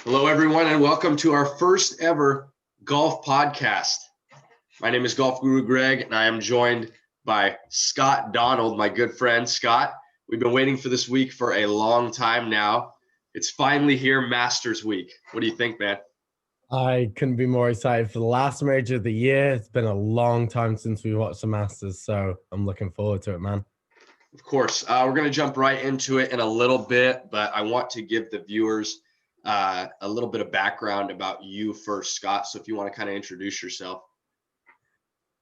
Hello, everyone, and welcome to our first ever golf podcast. My name is Golf Guru Greg, and I am joined by Scott Donald, my good friend. Scott, we've been waiting for this week for a long time now. It's finally here, Masters Week. What do you think, man? I couldn't be more excited for the last major of the year. It's been a long time since we watched the Masters, so I'm looking forward to it, man. Of course, we're going to jump right into it in a little bit, but I want to give the viewers a little bit of background about you first, Scott. So if you want to kind of introduce yourself.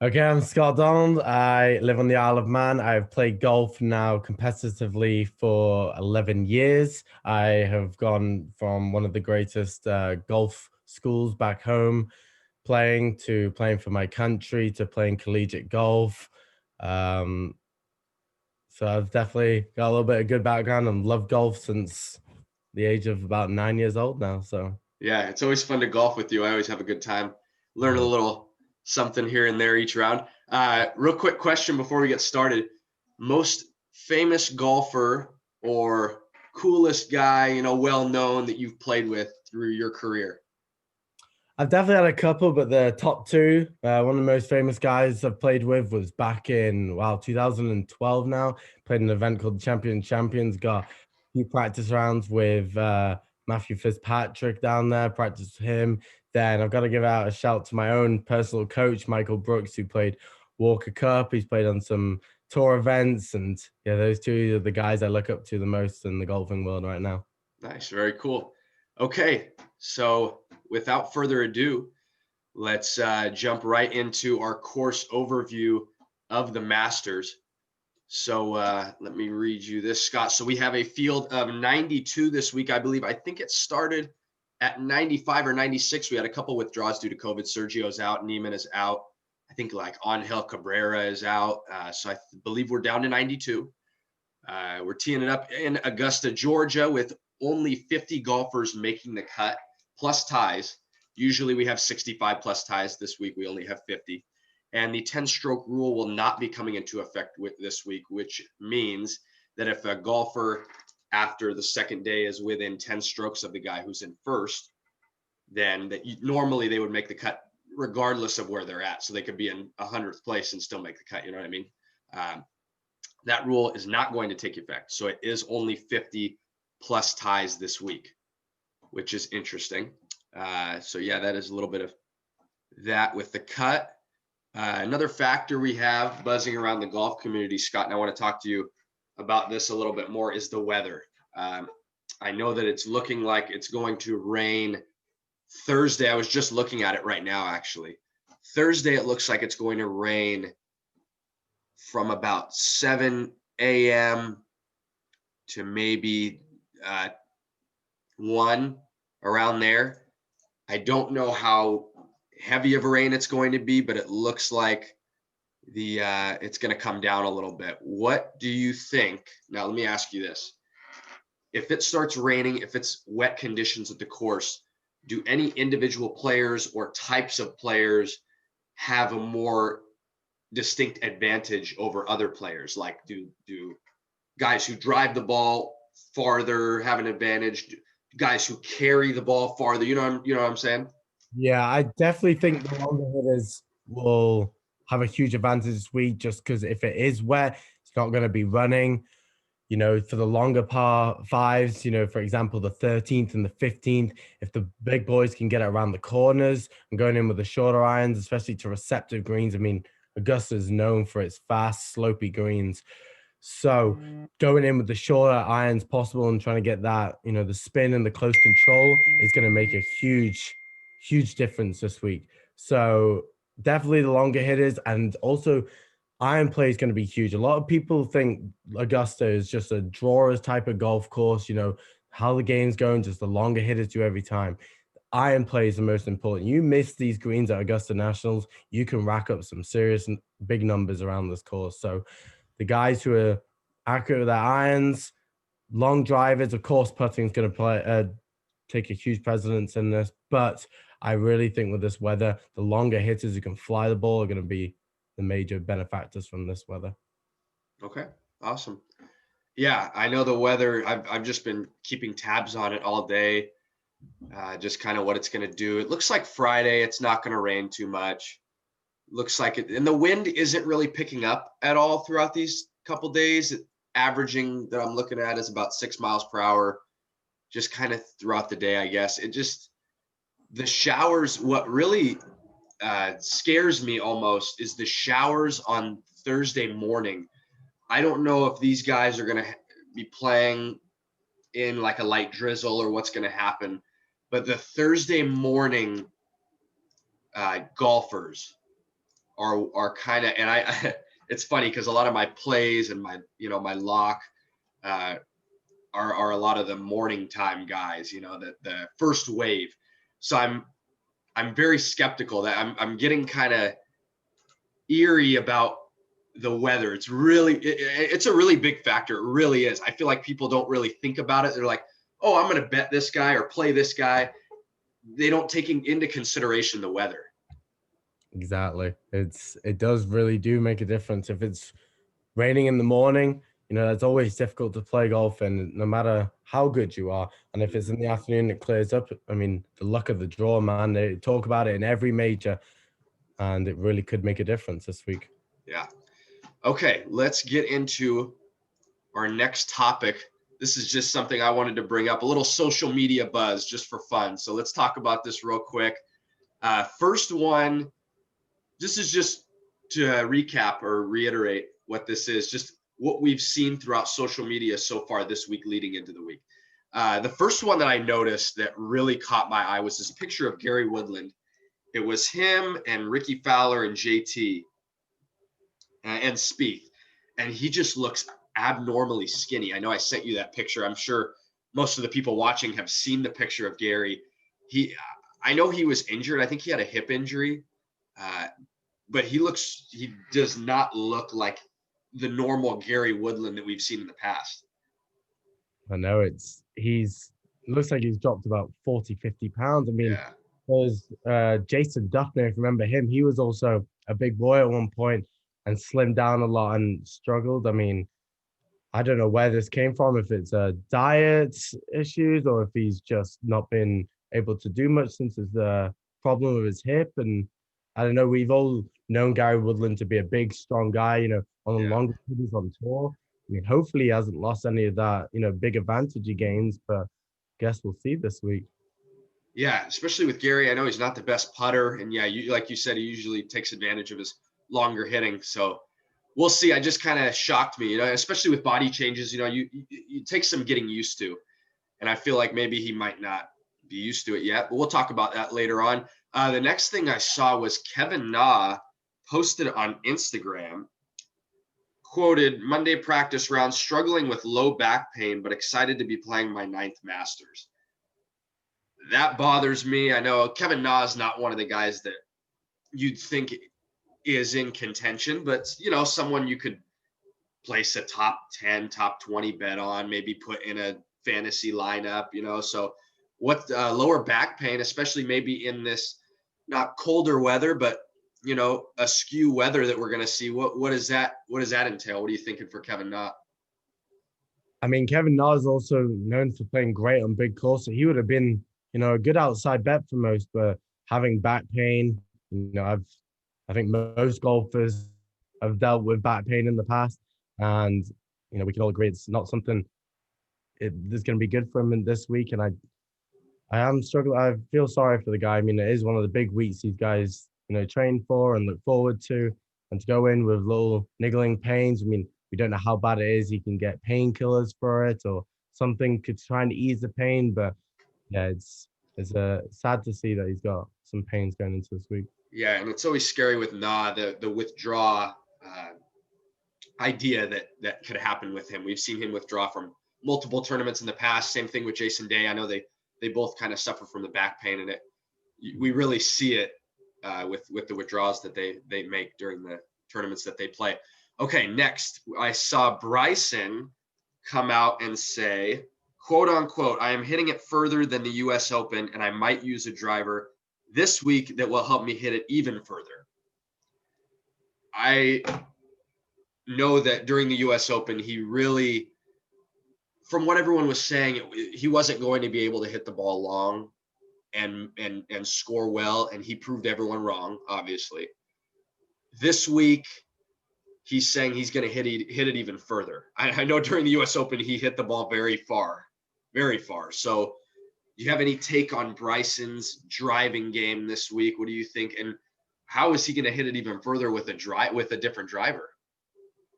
Okay, I'm Scott Donald. I live on the Isle of Man. I've played golf now competitively for 11 years. I have gone from one of the greatest golf schools back home, playing for my country, to playing collegiate golf. So I've definitely got a little bit of good background and love golf since the age of about 9 years old now. So Yeah, it's always fun to golf with you. I always have a good time. Learn a little something here and there each round. Real quick question before we get started. Most famous golfer or coolest guy, well known that you've played with through your career? I've definitely had a couple, but the top two, one of the most famous guys I've played with was back in 2012 now. Played an event called the Champions, got a few practice rounds with Matthew Fitzpatrick down there, practiced with him. Then I've got to give out a shout to my own personal coach, Michael Brooks, who played Walker Cup. He's played on some tour events, and yeah, those two are the guys I look up to the most in the golfing world right now. Nice, very cool. Okay, so without further ado, let's jump right into our course overview of the Masters. So let me read you this, Scott. So we have a field of 92 this week, I believe. I think it started at 95 or 96. We had a couple withdrawals due to COVID. Sergio's out, Neiman is out. I think like Angel Cabrera is out. So I believe we're down to 92. We're teeing it up in Augusta, Georgia, with only 50 golfers making the cut, plus ties. Usually we have 65 plus ties. This week we only have 50. And the 10-stroke rule will not be coming into effect this week, which means that if a golfer after the second day is within 10 strokes of the guy who's in first, then normally they would make the cut regardless of where they're at. So they could be in 100th place and still make the cut. You know what I mean? That rule is not going to take effect. So it is only 50 plus ties this week, which is interesting. So yeah, that is a little bit of that with the cut. Another factor we have buzzing around the golf community, Scott, and I want to talk to you about this a little bit more, is the weather. I know that it's looking like it's going to rain Thursday. I was just looking at it right now, actually. Thursday, it looks like it's going to rain from about 7 a.m. to maybe 1, around there. I don't know how heavy of a rain it's going to be, but it looks like it's going to come down a little bit. What do you think? Now, let me ask you this. If it starts raining, if it's wet conditions at the course, do any individual players or types of players have a more distinct advantage over other players? Like do guys who drive the ball farther have an advantage? Do guys who carry the ball farther? You know what I'm saying? Yeah, I definitely think the longer hitters will have a huge advantage this week, just because if it is wet, it's not going to be running. For the longer par fives, for example, the 13th and the 15th, if the big boys can get it around the corners and going in with the shorter irons, especially to receptive greens. I mean, Augusta is known for its fast, slopey greens. So going in with the shorter irons possible and trying to get that, the spin and the close control is going to make a huge, huge difference this week. So definitely the longer hitters, and also iron play is going to be huge. A lot of people think Augusta is just a drawers type of golf course, how the game's going, just the longer hitters do every time. Iron play is the most important. You miss these greens at Augusta Nationals, you can rack up some serious big numbers around this course. So the guys who are accurate with their irons, long drivers, of course, putting is going to take a huge precedence in this. But I really think with this weather, the longer hitters who can fly the ball are going to be the major benefactors from this weather. Okay, awesome. Yeah, I know the weather. I've just been keeping tabs on it all day. just kind of what it's going to do. It looks like Friday, it's not going to rain too much. Looks like it. And the wind isn't really picking up at all throughout these couple days. Averaging that I'm looking at is about 6 miles per hour, just kind of throughout the day, I guess. The showers, what really scares me almost is the showers on Thursday morning. I don't know if these guys are going to be playing in like a light drizzle or what's going to happen, but the Thursday morning golfers are kind of, and I it's funny because a lot of my plays and my lock are a lot of the morning time guys, the first wave. So I'm very skeptical that I'm getting kind of eerie about the weather. It's a really big factor. It really is. I feel like people don't really think about it. They're like, oh, I'm going to bet this guy or play this guy. They don't take into consideration the weather. Exactly. It does really do make a difference. If it's raining in the morning, it's always difficult to play golf, and no matter how good you are. And if it's in the afternoon, it clears up. I mean, the luck of the draw, man. They talk about it in every major, and it really could make a difference this week. Yeah. Okay, let's get into our next topic. This is just something I wanted to bring up, a little social media buzz just for fun. So let's talk about this real quick. First one, this is just to recap or reiterate what this is, just what we've seen throughout social media so far this week leading into the week. The first one that I noticed that really caught my eye was this picture of Gary Woodland. It was him and Ricky Fowler and JT and Spieth, and he just looks abnormally skinny. I know I sent you that picture. I'm sure most of the people watching have seen the picture of Gary. I know he was injured. I think he had a hip injury, but he does not look like the normal Gary Woodland that we've seen in the past. I know looks like he's dropped about 40, 50 pounds. I mean, Yeah. There's Jason Duffner, if you remember him. He was also a big boy at one point and slimmed down a lot and struggled. I mean, I don't know where this came from, if it's diet issues or if he's just not been able to do much since his problem with his hip. And I don't know, we've all known Gary Woodland to be a big, strong guy, on the longer tours on tour. I mean, hopefully he hasn't lost any of that, big advantage he gains, but guess we'll see this week. Yeah, especially with Gary. I know he's not the best putter. And yeah, like you said, he usually takes advantage of his longer hitting. So we'll see. I just kind of shocked me, especially with body changes, you take some getting used to. And I feel like maybe he might not be used to it yet, but we'll talk about that later on. The next thing I saw was Kevin Na posted on Instagram, quoted, Monday practice round, struggling with low back pain, but excited to be playing my 9th Masters. That bothers me. I know Kevin Na is not one of the guys that you'd think is in contention, but someone you could place a top 10, top 20 bet on, maybe put in a fantasy lineup, so what lower back pain, especially maybe in this not colder weather, but a skew weather that we're going to see. What does that entail? What are you thinking for Kevin Na? I mean, Kevin Na is also known for playing great on big courses. He would have been, a good outside bet for most, but having back pain, I think most golfers have dealt with back pain in the past, and we can all agree it's not something that's going to be good for him in this week. And I am struggling. I feel sorry for the guy. I mean, it is one of the big weeks these guys, train for and look forward to, and to go in with little niggling pains. I mean, we don't know how bad it is. He can get painkillers for it or something to try and ease the pain, but yeah, it's sad to see that he's got some pains going into this week. Yeah, and it's always scary with Na, the withdraw idea that could happen with him. We've seen him withdraw from multiple tournaments in the past. Same thing with Jason Day. I know they both kind of suffer from the back pain, and we really see it with the withdrawals that they make during the tournaments that they play. Okay, next, I saw Bryson come out and say, quote unquote, I am hitting it further than the US Open, and I might use a driver this week that will help me hit it even further. I know that during the US Open, he really from what everyone was saying, he wasn't going to be able to hit the ball long and score well, and he proved everyone wrong, obviously. This week, he's saying he's going to hit it even further. I know during the U.S. Open, he hit the ball very far, very far. So do you have any take on Bryson's driving game this week? What do you think? And how is he going to hit it even further with a different driver?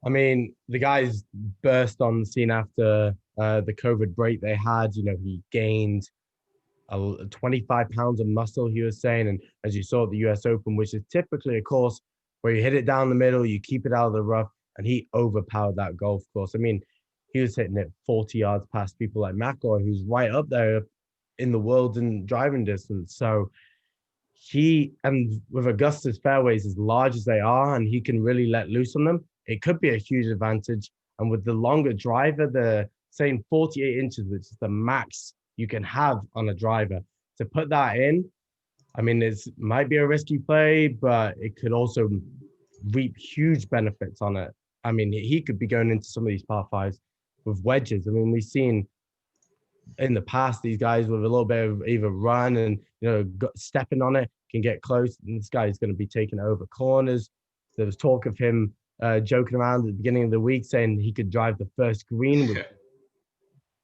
I mean, the guys burst on the scene after the COVID break they had. You know, he gained 25 pounds of muscle, he was saying. And as you saw at the US Open, which is typically a course where you hit it down the middle, you keep it out of the rough, and he overpowered that golf course. I mean, he was hitting it 40 yards past people like McIlroy, who's right up there in the world in driving distance. So and with Augusta's fairways as large as they are, and he can really let loose on them, it could be a huge advantage. And with the longer driver, the saying 48 inches, which is the max you can have on a driver, to put that in, I mean, it might be a risky play, but it could also reap huge benefits on it. I mean, he could be going into some of these par fives with wedges. I mean, we've seen in the past these guys with a little bit of either run and, you know, stepping on it can get close. And this guy is going to be taking over corners. There was talk of him joking around at the beginning of the week saying he could drive the first green, which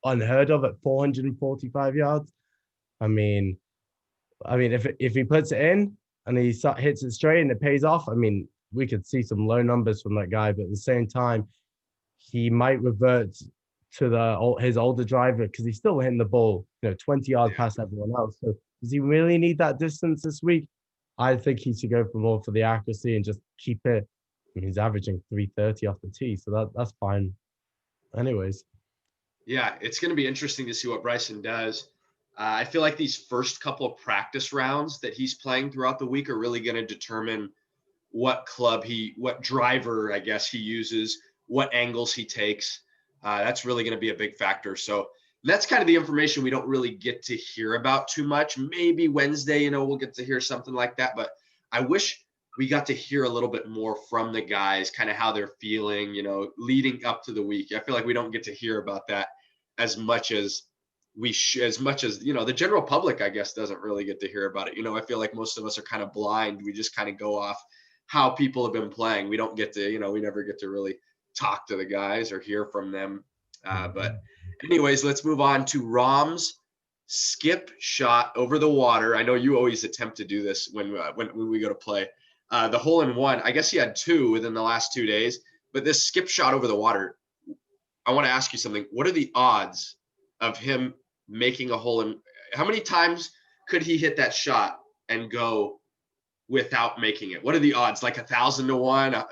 unheard of at 445 yards. I mean, if he puts it in and he hits it straight and it pays off, I mean, we could see some low numbers from that guy. But at the same time, he might revert to his older driver because he's still hitting the ball, 20 yards past everyone else. So does he really need that distance this week? I think he should go for the accuracy and just keep it. I mean, he's averaging 330 off the tee, so that's fine. Anyways. Yeah, it's going to be interesting to see what Bryson does. I feel like these first couple of practice rounds that he's playing throughout the week are really going to determine what driver, I guess, he uses, what angles he takes. That's really going to be a big factor. So that's kind of the information we don't really get to hear about too much. Maybe Wednesday, we'll get to hear something like that. But I wish we got to hear a little bit more from the guys, kind of how they're feeling, leading up to the week. I feel like we don't get to hear about that as much as the general public, I guess, doesn't really get to hear about it. I feel like most of us are kind of blind. We just kind of go off how people have been playing. We don't get to, we never get to really talk to the guys or hear from them. But anyways, let's move on to Rahm's skip shot over the water. I know you always attempt to do this when we go to play. The hole-in-one, I guess he had 2 within the last 2 days, but this skip shot over the water, I want to ask you something. What are the odds of him making a hole-in? How many times could he hit that shot and go without making it? What are the odds? Like 1,000 to 1,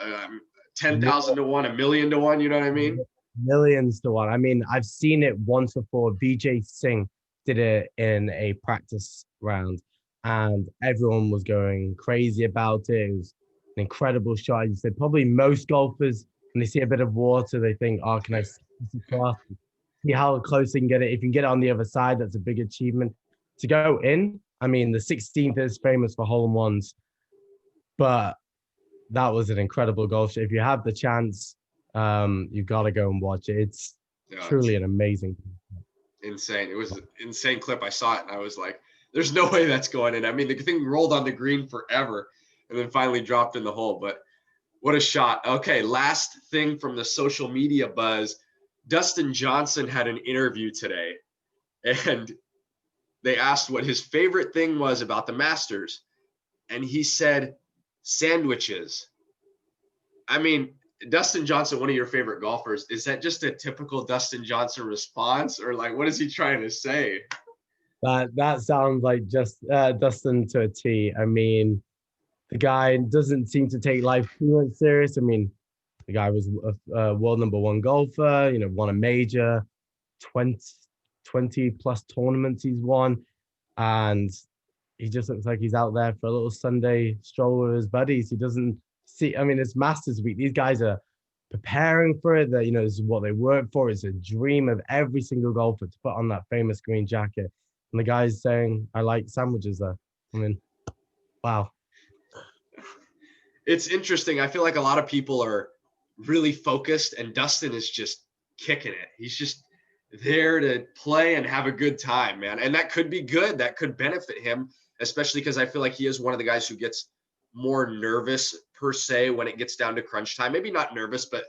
10,000 to 1, 1,000,000 to 1, you know what I mean? Millions to 1. I mean, I've seen it once before. Vijay Singh did it in a practice round, and everyone was going crazy about it. It was an incredible shot. You said probably most golfers, when they see a bit of water, they think, oh, can I see how close they can get it? If you can get it on the other side, that's a big achievement. To go in, I mean, the 16th is famous for hole-in-ones, but that was an incredible golf shot. If you have the chance, you've got to go and watch it. It's truly an amazing. Insane. It was an insane clip. I saw it and I was like, there's no way that's going in. I mean, the thing rolled on the green forever and then finally dropped in the hole, but what a shot. Okay, last thing from the social media buzz. Dustin Johnson had an interview today and they asked what his favorite thing was about the Masters. And he said, sandwiches. I mean, Dustin Johnson, one of your favorite golfers, is that just a typical Dustin Johnson response, or like, what is he trying to say? That sounds like just Dustin to a T. I mean, the guy doesn't seem to take life too much serious. I mean, the guy was a world #1 golfer, won a major, 20 plus tournaments he's won. And he just looks like he's out there for a little Sunday stroll with his buddies. He doesn't see, I mean, it's Masters week. These guys are preparing for it. That, this is what they work for. It's a dream of every single golfer to put on that famous green jacket. And the guy's saying, I like sandwiches there. I mean, wow. It's interesting. I feel like a lot of people are really focused and Dustin is just kicking it. there to play and have a good time, man. And that could be good. That could benefit him, especially because I feel like he is one of the guys who gets more nervous per se when it gets down to crunch time. Maybe not nervous, but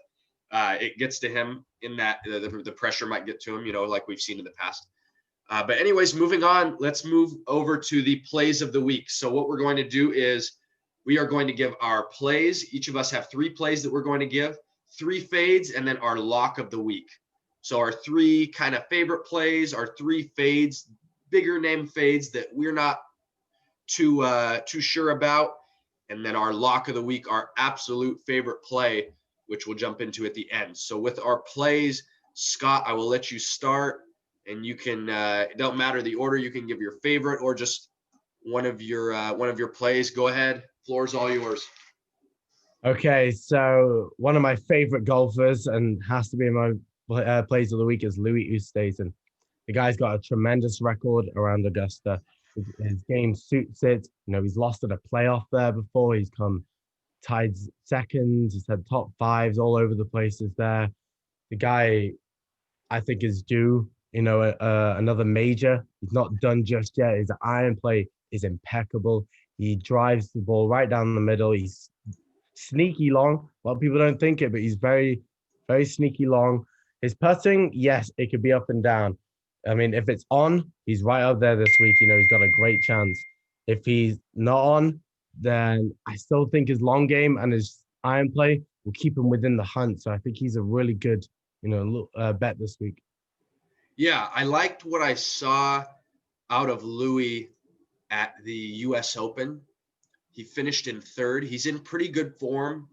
it gets to him in that the pressure might get to him, like we've seen in the past. But anyways, moving on, let's move over to the plays of the week. So what we're going to do is we are going to give our plays. Each of us have 3 plays that we're going to give, 3 fades, and then our lock of the week. So our 3 kind of favorite plays, our 3 fades, bigger name fades that we're not too sure about, and then our lock of the week, our absolute favorite play, which we'll jump into at the end. So with our plays, Scott, I will let you start, and you can it don't matter the order, you can give your favorite or just one of your plays. Go ahead, floor is all yours. Okay, so one of my favorite golfers and has to be in my plays of the week is Louis Oosthuizen. The guy's got a tremendous record around Augusta. His game suits it. He's lost at a playoff there before. He's come tied seconds. He's had top 5s all over the places there. The guy, I think, is due, another major. He's not done just yet. His iron play is impeccable. He drives the ball right down the middle. He's sneaky long. A lot of people don't think it, but he's very, very sneaky long. His putting, yes, it could be up and down. I mean, if it's on, he's right up there this week. He's got a great chance. If he's not on, then I still think his long game and his iron play will keep him within the hunt. So I think he's a really good, bet this week. Yeah, I liked what I saw out of Louis at the U.S. Open. He finished in 3rd. He's in pretty good form.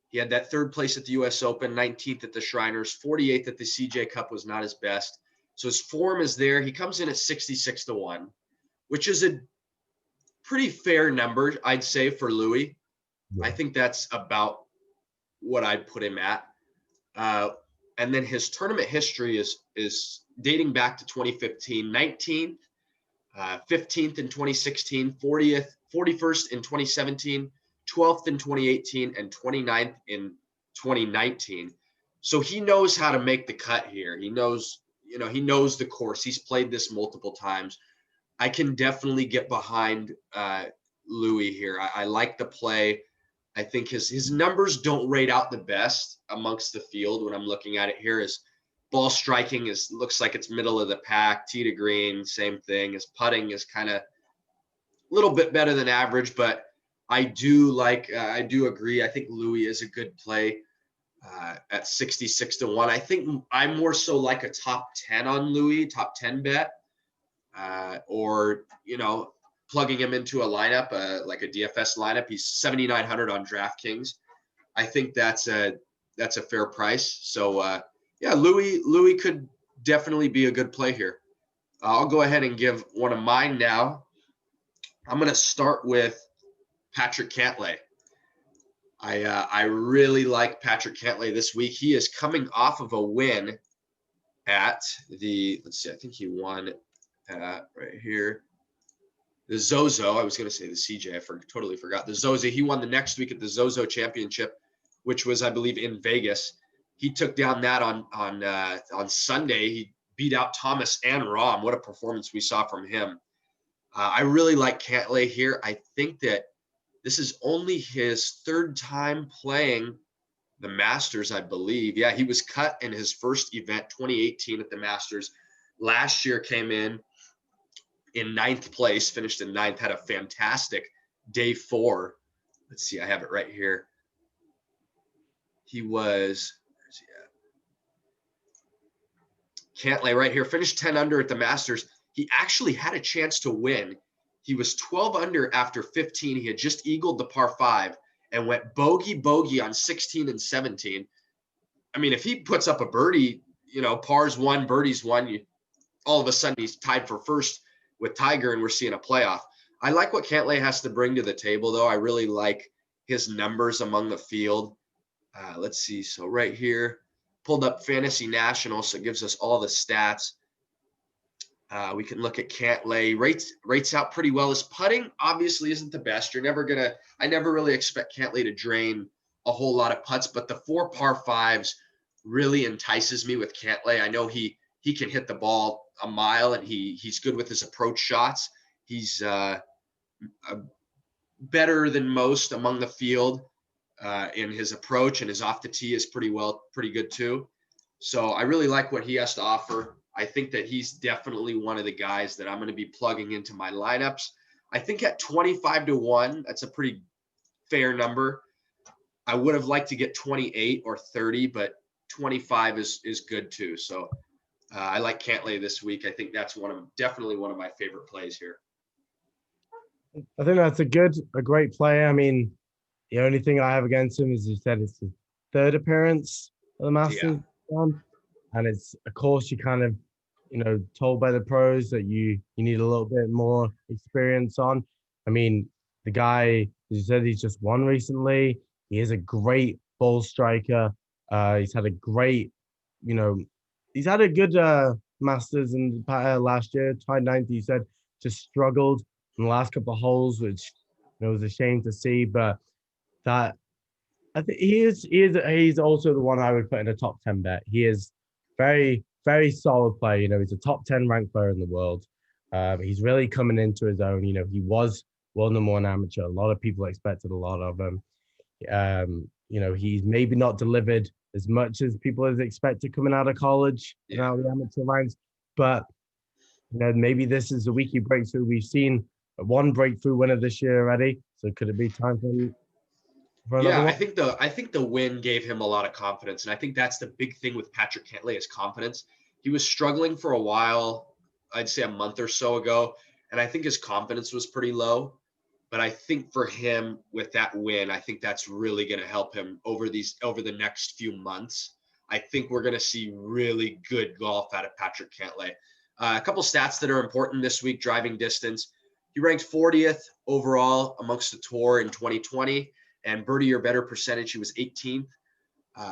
He had that 3rd place at the U.S. Open, 19th at the Shriners, 48th at the CJ Cup was not his best. So his form is there. He comes in at 66-1, which is a pretty fair number, I'd say, for Louis. Yeah. I think that's about what I'd put him at. And then his tournament history is dating back to 2015, 19th, 15th in 2016, 40th, 41st in 2017, 12th in 2018, and 29th in 2019. So he knows how to make the cut here. He knows the course. He's played this multiple times. I can definitely get behind Louis here. I like the play. I think his numbers don't rate out the best amongst the field when I'm looking at it here. His ball striking looks like it's middle of the pack, tee to green, same thing. His putting is kind of a little bit better than average, but I do agree. I think Louis is a good play at 66-1. I think I more so like a top 10 on Louis, top 10 bet, or plugging him into a lineup, like a DFS lineup. He's 7,900 on DraftKings. I think that's a fair price. So yeah, Louis could definitely be a good play here. I'll go ahead and give one of mine now. I'm going to start with Patrick Cantlay. I really like Patrick Cantlay this week. He is coming off of a win at the, let's see, I think he won right here. The Zozo, I was going to say the CJ, I totally forgot. The Zozo, he won the next week at the Zozo Championship, which was, I believe, in Vegas. He took down that on Sunday. He beat out Thomas and Rahm. What a performance we saw from him. I really like Cantlay here. I think that this is only his 3rd time playing the Masters, I believe. Yeah, he was cut in his first event, 2018 at the Masters. Last year came in 9th place, finished in 9th, had a fantastic day 4. Let's see, I have it right here. He was, where's he at? Cantlay right here, finished 10 under at the Masters. He actually had a chance to win. He was 12 under after 15. He had just eagled the par 5 and went bogey on 16 and 17. I mean, if he puts up a birdie, pars 1, birdies 1, all of a sudden he's tied for first with Tiger and we're seeing a playoff. I like what Cantlay has to bring to the table, though. I really like his numbers among the field. Let's see. So right here, pulled up Fantasy National, so it gives us all the stats. We can look at Cantlay. Rates out pretty well. His putting obviously isn't the best. I never really expect Cantlay to drain a whole lot of putts, but the 4 par 5s really entices me with Cantlay. I know he he can hit the ball a mile, and he's good with his approach shots. He's better than most among the field in his approach, and his off the tee is pretty good too. So I really like what he has to offer. I think that he's definitely one of the guys that I'm going to be plugging into my lineups. I think at 25-1, that's a pretty fair number. I would have liked to get 28 or 30, but 25 is good too. So I like Cantlay this week. I think that's definitely one of my favorite plays here. I think that's a great play. I mean, the only thing I have against him is you said it's his third appearance at the Masters. Yeah. And it's a course you kind of, told by the pros that you need a little bit more experience on. I mean, the guy, as you said, he's just won recently. He is a great ball striker. He's had a great, he's had a good Masters in last year, tied ninth. He said just struggled in the last couple of holes, which was a shame to see. But that I think he's also the one I would put in a top 10 bet. He is very, very solid player. He's a top 10 ranked player in the world. He's really coming into his own. He was world number one amateur. A lot of people expected a lot of him. He's maybe not delivered as much as people have expected coming out of college, out of the amateur ranks. But maybe this is the week he breaks through. We've seen one breakthrough winner this year already. So could it be time for him? Yeah, I think the win gave him a lot of confidence, and I think that's the big thing with Patrick Cantlay is confidence. He was struggling for a while, I'd say a month or so ago, and I think his confidence was pretty low. But I think for him with that win, I think that's really going to help him over the next few months. I think we're going to see really good golf out of Patrick Cantlay. A couple stats that are important this week: driving distance. He ranked 40th overall amongst the tour in 2020. And birdie or better percentage, he was 18th.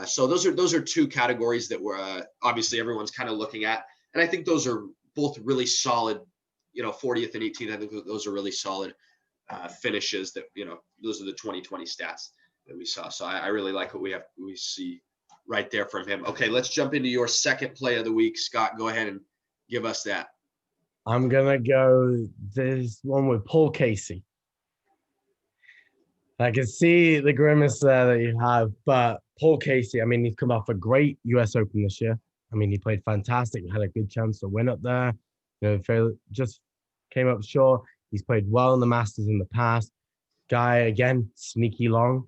So those are two categories that were obviously everyone's kind of looking at, and I think those are both really solid. 40th and 18th. I think those are really solid finishes. That those are the 2020 stats that we saw. So I really like what we see right there from him. Okay, let's jump into your second play of the week, Scott. Go ahead and give us that. I'm gonna go this one with Paul Casey. I can see the grimace there that you have, but Paul Casey, I mean, he's come off a great US Open this year. I mean, he played fantastic, had a good chance to win up there. Just came up short. He's played well in the Masters in the past. Guy, again, sneaky long.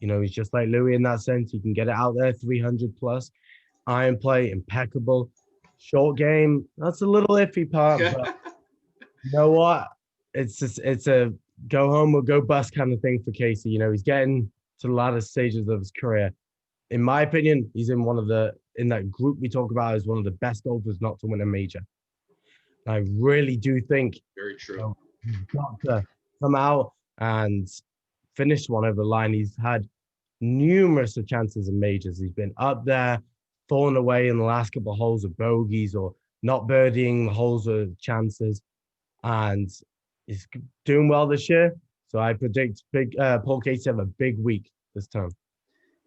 He's just like Louis in that sense. He can get it out there, 300 plus. Iron play, impeccable. Short game, that's a little iffy part, but you know what? It's a go home or go bust kind of thing for Casey. He's getting to the latter stages of his career. In my opinion, he's in that group we talk about as one of the best golfers not to win a major. I really do think very true. He's got to come out and finish one over the line. He's had numerous of chances in majors. He's been up there, fallen away in the last couple of holes of bogeys or not birdieing the holes of chances. And he's doing well this year. So I predict Paul Casey to have a big week this time.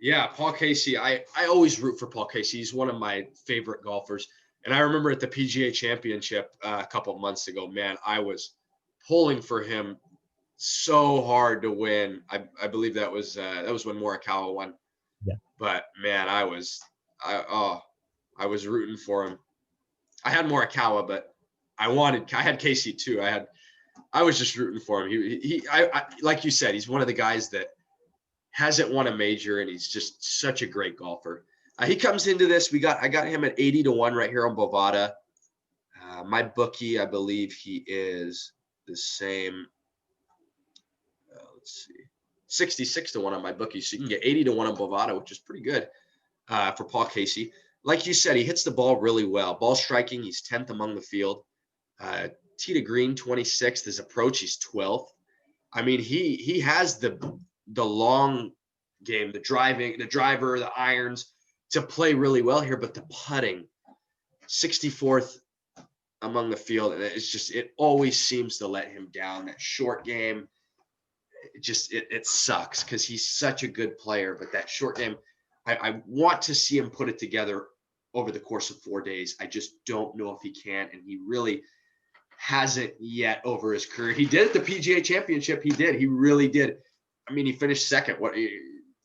Yeah, Paul Casey. I always root for Paul Casey. He's one of my favorite golfers. And I remember at the PGA Championship a couple of months ago, man, I was pulling for him so hard to win. I believe that was when Morikawa won. Yeah. But man, I was rooting for him. I had Morikawa, but I had Casey too. I was just rooting for him. I like you said, he's one of the guys that hasn't won a major, and he's just such a great golfer. He comes into this. I got him at 80-1 right here on Bovada. My bookie, I believe he is the same. Let's see, 66-1 on my bookie. So you can get 80-1 on Bovada, which is pretty good for Paul Casey. Like you said, he hits the ball really well. Ball striking, he's 10th among the field. Tee to green, 26th. His approach, he's 12th. I mean, he has the long game, the driver, the irons to play really well here, but the putting, 64th among the field, and it always seems to let him down. That short game, it sucks because he's such a good player, but that short game, I want to see him put it together over the course of 4 days. I just don't know if he can, and he really hasn't yet over his career. He did at the PGA Championship. He did. He really did. I mean, he finished second.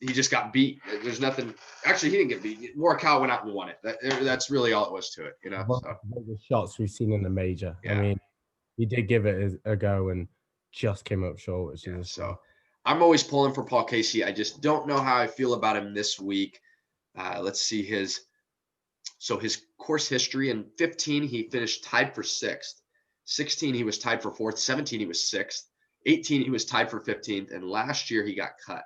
He just got beat. There's nothing. Actually, he didn't get beat. Morikawa went out and won it. That's really all it was to it, you know. One So, of the biggest shots we've seen in the major. yeah. I mean, he did give it a go and just came up short, which is so. I'm always pulling for Paul Casey. I just don't know how I feel about him this week. Let's see his course history. In 15, he finished tied for 6th. 16, he was tied for 4th. 17, he was 6th. 18, he was tied for 15th. And last year, he got cut.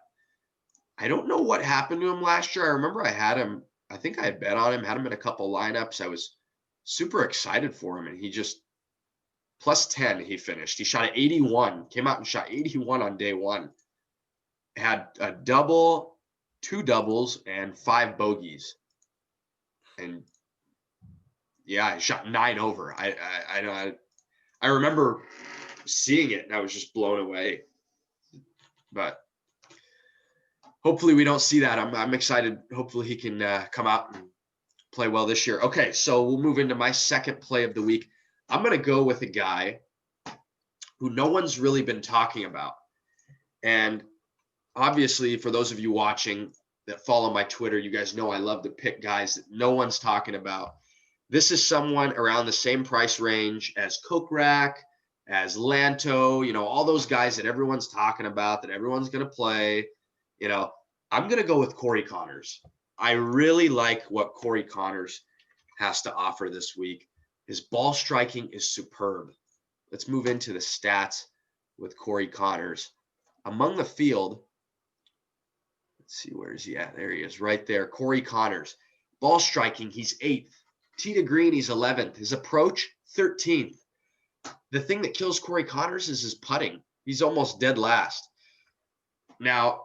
I don't know what happened to him last year. I remember I had him. I think I had bet on him, had him in a couple lineups. I was super excited for him, and he just plus 10 he finished. He shot at 81, came out and shot 81 on day 1. Had a double, 2 doubles, and 5 bogeys. And yeah, I shot 9 over. I remember seeing it and I was just blown away. But hopefully we don't see that. I'm excited. Hopefully he can come out and play well this year. Okay, so we'll move into my second play of the week. I'm going to go with a guy who no one's really been talking about. And obviously, for those of you watching that follow my Twitter, you guys know I love to pick guys that no one's talking about. This is someone around the same price range as Kokrak, as Lanto, you know, all those guys that everyone's talking about, that everyone's going to play. You know, I'm going to go with Corey Connors. I really like what Corey Connors has to offer this week. His ball striking is superb. Let's move into the stats with Corey Connors. Among the field, let's see, where is he at? There he is, right there. Corey Connors. Ball striking, he's 8th. Tee to green, he's 11th. His approach, 13th. The thing that kills Corey Connors is his putting. He's almost dead last. Now,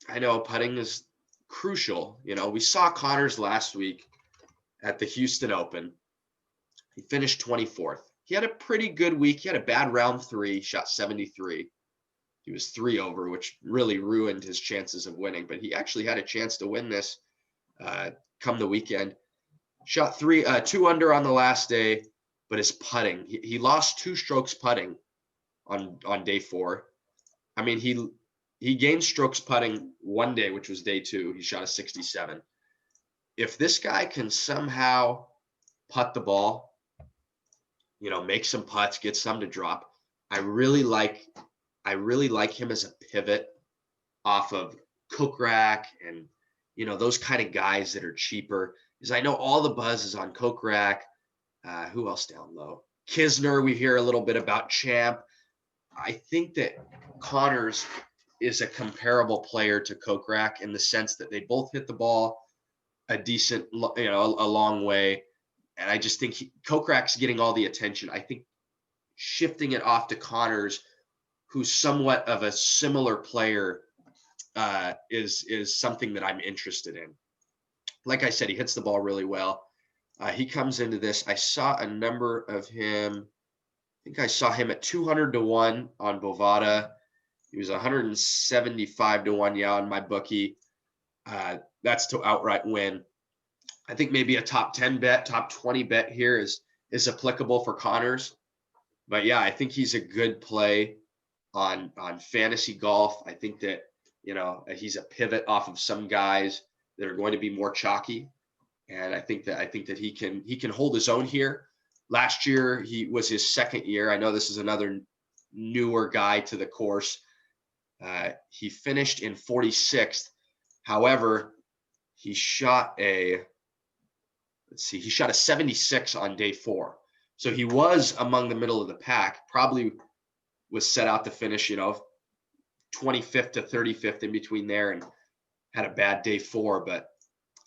I know putting is crucial. You know, we saw Connors last week at the Houston Open. He finished 24th. He had a pretty good week. He had a bad round 3, shot 73. He was 3 over, which really ruined his chances of winning. But he actually had a chance to win this come the weekend. Shot 2 under on the last day, but his putting, he lost 2 strokes putting on day 4. I mean, he gained strokes putting one day, which was day 2. He shot a 67. If this guy can somehow putt the ball, you know, make some putts, get some to drop, I really like him as a pivot off of Kokrak and, you know, those kind of guys that are cheaper. Because I know all the buzz is on Kokrak. Who else down low? Kisner, we hear a little bit about. Champ. I think that Connors is a comparable player to Kokrak in the sense that they both hit the ball a decent, you know, a long way. And I just think Kokrak's getting all the attention. I think shifting it off to Connors, who's somewhat of a similar player, is something that I'm interested in. Like I said, he hits the ball really well. He comes into this. I saw a number of him. I think I saw him at 200 to 1 on Bovada. He was 175 to 1, on my bookie. That's to outright win. I think maybe a top 10 bet, top 20 bet here is applicable for Connors. But yeah, I think he's a good play on fantasy golf. I think that, you know, he's a pivot off of some guys that are going to be more chalky. And I think that he can hold his own here. Last year, he was his second year. I know this is another newer guy to the course. He finished in 46th. However, he shot a 76 on day 4. So he was among the middle of the pack, probably was set out to finish, you know, 25th to 35th in between there, and had a bad day 4. But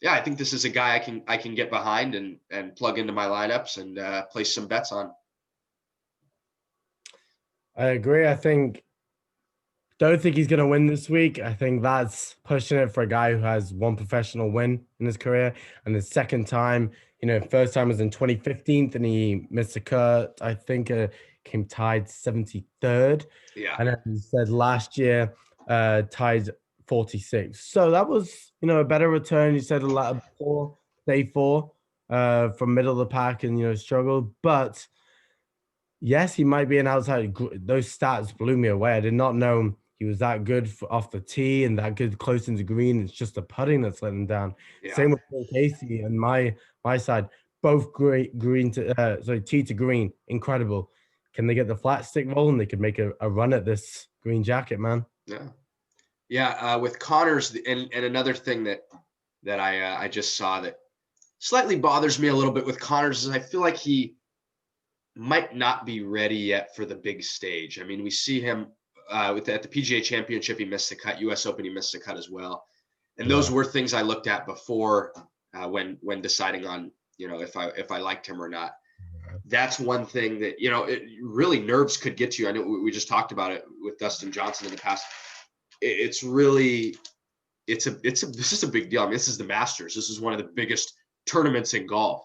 yeah, I think this is a guy I can get behind and plug into my lineups and place some bets on. I agree. Don't think he's going to win this week. I think that's pushing it for a guy who has one professional win in his career. And the second time, you know, first time was in 2015 and he missed a cut. I think came tied 73rd. Yeah. And as you said, last year, tied 46. So that was, you know, a better return. You said a lot before day 4. from middle of the pack and, struggled. But yes, he might be an outside. Those stats blew me away. I did not know he was that good off the tee and that good close into green. It's just the putting that's letting him down. Yeah. Same with Paul Casey and my side. Both great tee to green, incredible. Can they get the flat stick rolling? They could make a run at this green jacket, man. Yeah. Yeah. With Connors, and another thing that I just saw that slightly bothers me a little bit with Connors is I feel like he might not be ready yet for the big stage. I mean, we see him at the PGA Championship, he missed the cut. U.S. Open, he missed the cut as well. And those were things I looked at before when deciding on if I liked him or not. That's one thing that it really nerves could get to you. I know we just talked about it with Dustin Johnson in the past. It's really this is a big deal. I mean, this is the Masters. This is one of the biggest tournaments in golf.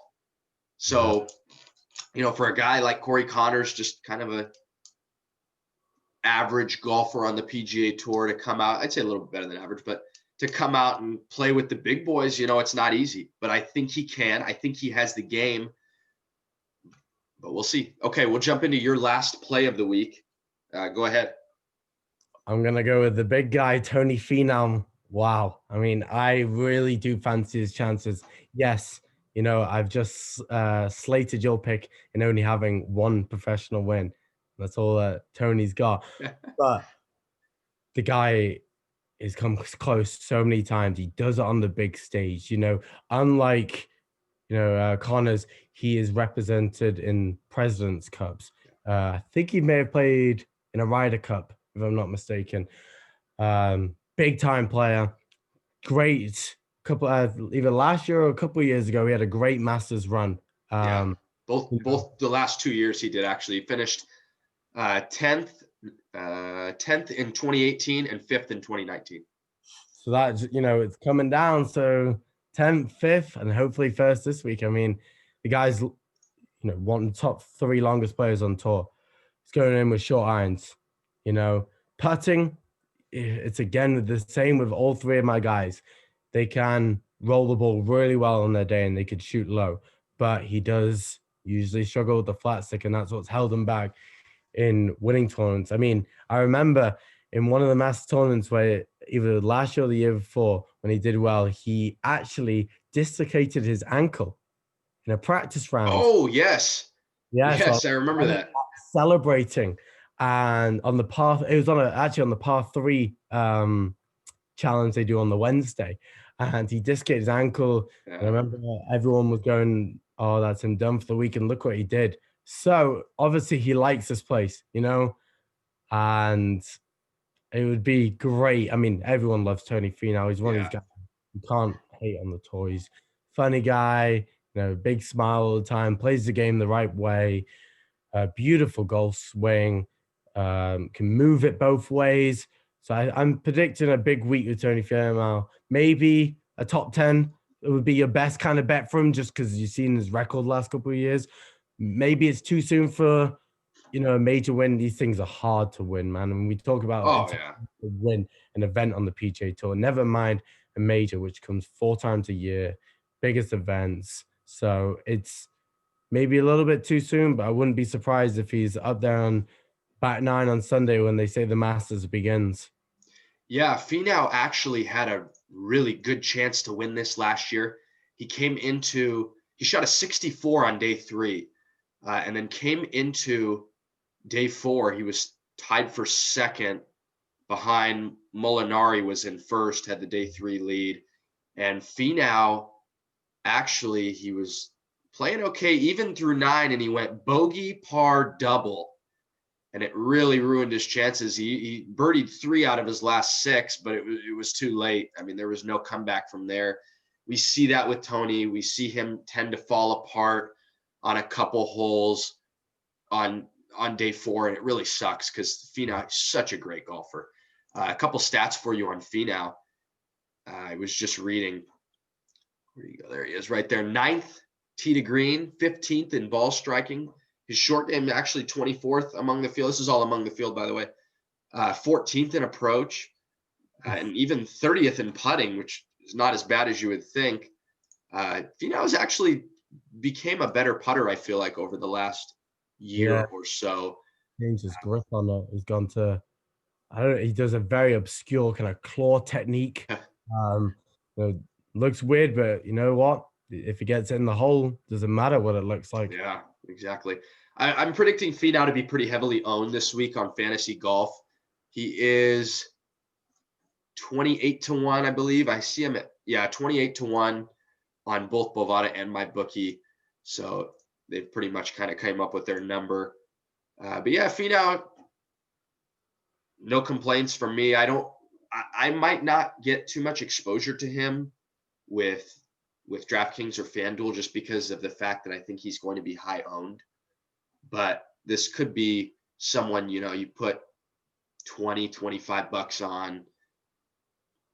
So, for a guy like Corey Connors, just kind of a average golfer on the PGA Tour to come out, I'd say a little bit better than average, but to come out and play with the big boys, it's not easy. But I think he can. I think he has the game. But we'll see. Okay, we'll jump into your last play of the week. Go ahead. I'm going to go with the big guy, Tony Finau. Wow. I mean, I really do fancy his chances. Yes, I've just slated your pick in only having one professional win. That's all Tony's got. But the guy has come close so many times. He does it on the big stage. Unlike Connors, he is represented in President's Cups. I think he may have played in a Ryder Cup, if I'm not mistaken. Big time player. Great couple, either last year or a couple of years ago, he had a great Masters run. Both the last 2 years he did actually. He finished 10th in 2018 and 5th in 2019. So that's it's coming down. So 10th, 5th, and hopefully first this week. I mean, the guy's one of the top 3 longest players on tour. He's going in with short irons. Putting, it's again the same with all 3 of my guys. They can roll the ball really well on their day and they could shoot low, but he does usually struggle with the flat stick, and that's what's held him back in winning tournaments. I mean, I remember in one of the Masters tournaments where either last year or the year before, when he did well, he actually dislocated his ankle in a practice round. Oh, yes. Yeah, yes, I remember that. Celebrating. And on the it was on the par 3 challenge they do on the Wednesday. And he dislocated his ankle. Yeah. And I remember everyone was going, oh, that's him done for the week. And look what he did. So obviously he likes this place, and it would be great. I mean, everyone loves Tony Finau. He's one of these guys you can't hate on the tour. He's funny guy, big smile all the time, plays the game the right way, beautiful golf swing, can move it both ways. So I'm predicting a big week with Tony Finau. Maybe a top 10. It would be your best kind of bet for him just because you've seen his record last couple of years. Maybe it's too soon for, a major win. These things are hard to win, man. And we talk about to win an event on the PGA Tour, never mind a major, which comes 4 times a year, biggest events. So it's maybe a little bit too soon, but I wouldn't be surprised if he's up there on back 9 on Sunday when they say the Masters begins. Yeah, Finau actually had a really good chance to win this last year. He shot a 64 on day 3, and then came into day 4. He was tied for second behind Molinari, was in first, had the day 3 lead. And Finau, actually, he was playing okay even through 9, and he went bogey, par, double. And it really ruined his chances. He birdied 3 out of his last 6, but it was too late. I mean, there was no comeback from there. We see that with Tony. We see him tend to fall apart on a couple holes on day 4, and it really sucks because Finau is such a great golfer. A couple stats for you on Finau. I was just reading. Where do you go? There he is, right there. 9th tee to green, 15th in ball striking. His short game actually 24th among the field. This is all among the field, by the way. 14th in approach, and even 30th in putting, which is not as bad as you would think. Finau is actually became a better putter, I feel like, over the last year or so. Changed his grip on it. He's gone to, I don't know, he does a very obscure kind of claw technique. You know, looks weird, but you know what? If he gets in the hole, doesn't matter what it looks like. Yeah, exactly. I'm predicting Finau to be pretty heavily owned this week on fantasy golf. He is 28-1, I believe. I see him at 28-1 on both Bovada and my bookie. So they've pretty much kind of came up with their number. But yeah, Finau, no complaints from me. I might not get too much exposure to him with DraftKings or FanDuel just because of the fact that I think he's going to be high owned. But this could be someone, you put 20, 25 bucks on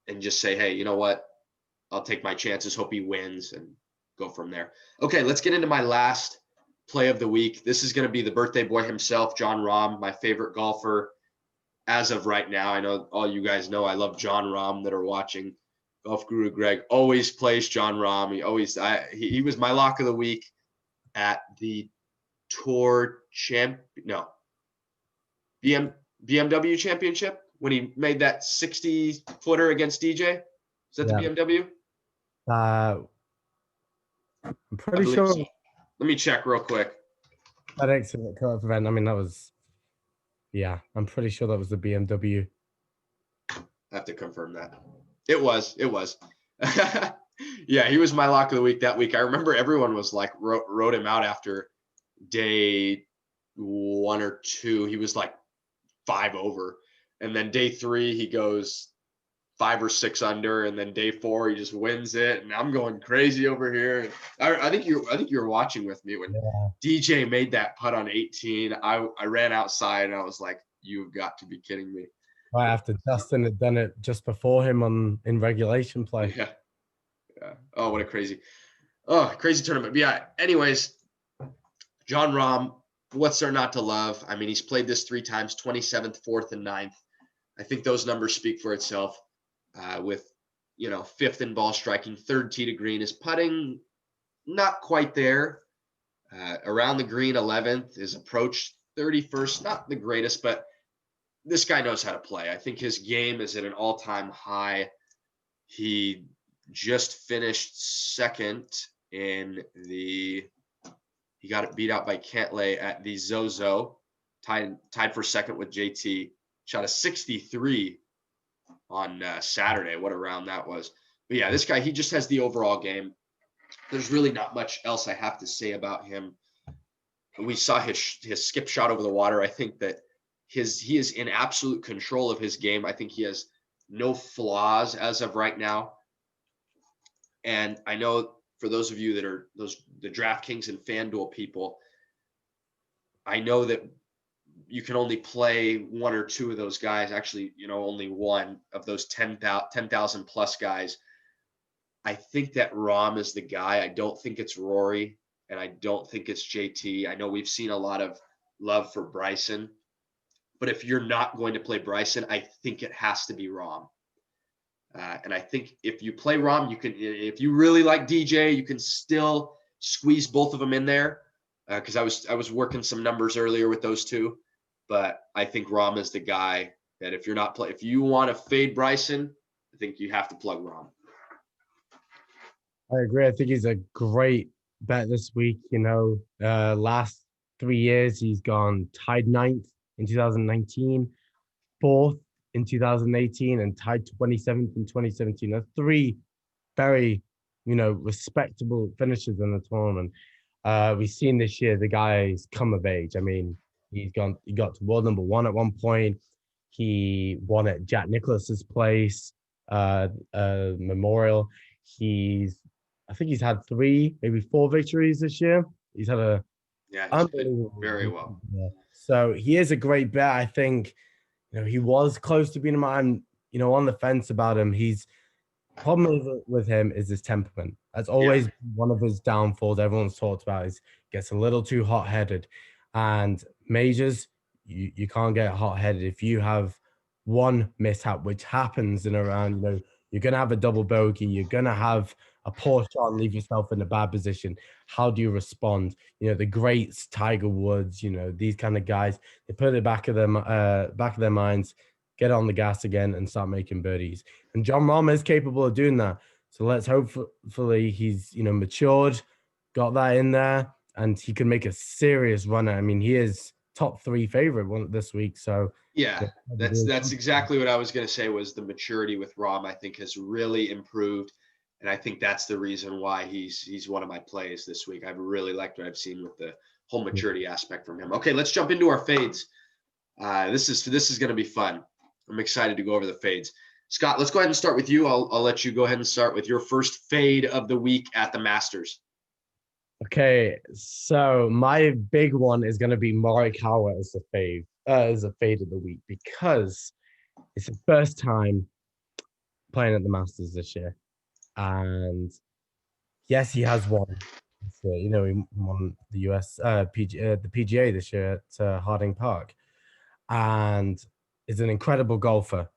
and just say, hey, you know what? I'll take my chances, hope he wins, and go from there. Okay, let's get into my last play of the week. This is going to be the birthday boy himself, Jon Rahm, my favorite golfer as of right now. I know all you guys know I love Jon Rahm that are watching. Golf Guru Greg always plays Jon Rahm. He was my lock of the week at the BMW Championship when he made that 60-footer against DJ. Is that the BMW? I'm pretty sure. So. Let me check real quick. FedEx cut-off event. I mean, that was. Yeah, I'm pretty sure that was the BMW. I have to confirm that. It was. Yeah, he was my lock of the week that week. I remember everyone was like wrote him out after day 1 or 2. He was like 5 over, and then day 3 he goes 5 or 6 under, and then day 4 he just wins it, and I'm going crazy over here. I think you were watching with me when DJ made that putt on 18. I ran outside and I was like, you've got to be kidding me. Right after Dustin had done it just before him in regulation play. Yeah. Oh, what a crazy tournament. But yeah, anyways, Jon Rahm, what's there not to love? I mean, he's played this 3 times, 27th, 4th, and 9th. I think those numbers speak for itself. With 5th in ball striking, 3rd tee to green. His putting, not quite there. Around the green, 11th. His approach, 31st, not the greatest, but this guy knows how to play. I think his game is at an all-time high. He just finished second in he got it beat out by Cantlay at the Zozo, tied for second with JT. Shot a 63 on Saturday. What a round that was. But yeah, this guy, he just has the overall game. There's really not much else I have to say about him. We saw his skip shot over the water. I think that he is in absolute control of his game. I think he has no flaws as of right now. And I know for those of you that are the DraftKings and FanDuel people, I know that you can only play 1 or 2 of those guys. Actually, only one of those 10,000 plus guys. I think that Rahm is the guy. I don't think it's Rory, and I don't think it's JT. I know we've seen a lot of love for Bryson, but if you're not going to play Bryson, I think it has to be Rahm. And I think if you play Rahm, you can. If you really like DJ, you can still squeeze both of them in there. Because I was working some numbers earlier with those two, but I think Rahm is the guy that if you want to fade Bryson, I think you have to plug Rahm. I agree. I think he's a great bet this week. Last 3 years he's gone tied 9th in 2019, 4th in 2018, and tied 27th in 2017. That's 3 very, respectable finishes in the tournament. We've seen this year the guy's come of age. I mean, he got to world number 1 at one point. He won at Jack Nicklaus's place, Memorial. I think he's had 3, maybe 4 victories this year. He's had he's been very well. Yeah. So he is a great bet. I think, he was close to being a man, on the fence about him. Problem with him is his temperament. That's always one of his downfalls. Everyone's talked about is gets a little too hot-headed. And majors, you can't get hot-headed. If you have one mishap, which happens in a round, you're going to have a double bogey. You're going to have a poor shot and leave yourself in a bad position. How do you respond? The greats, Tiger Woods, these kind of guys, they put it back of their minds, get on the gas again and start making birdies. And John Rahm is capable of doing that. So let's hopefully he's, matured, got that in there, and he can make a serious runner. I mean, he is top 3 favorite this week. So yeah, that's exactly what I was going to say, was the maturity with Rahm, I think, has really improved. And I think that's the reason why he's one of my plays this week. I've really liked what I've seen with the whole maturity aspect from him. Okay, let's jump into our fades. This is going to be fun. I'm excited to go over the fades. Scott, let's go ahead and start with you. I'll let you go ahead and start with your first fade of the week at the Masters. Okay, so my big one is going to be Morikawa as a fade of the week, because it's the first time playing at the Masters this year, and yes, he has won. So, he won the the PGA this year at Harding Park, and is an incredible golfer.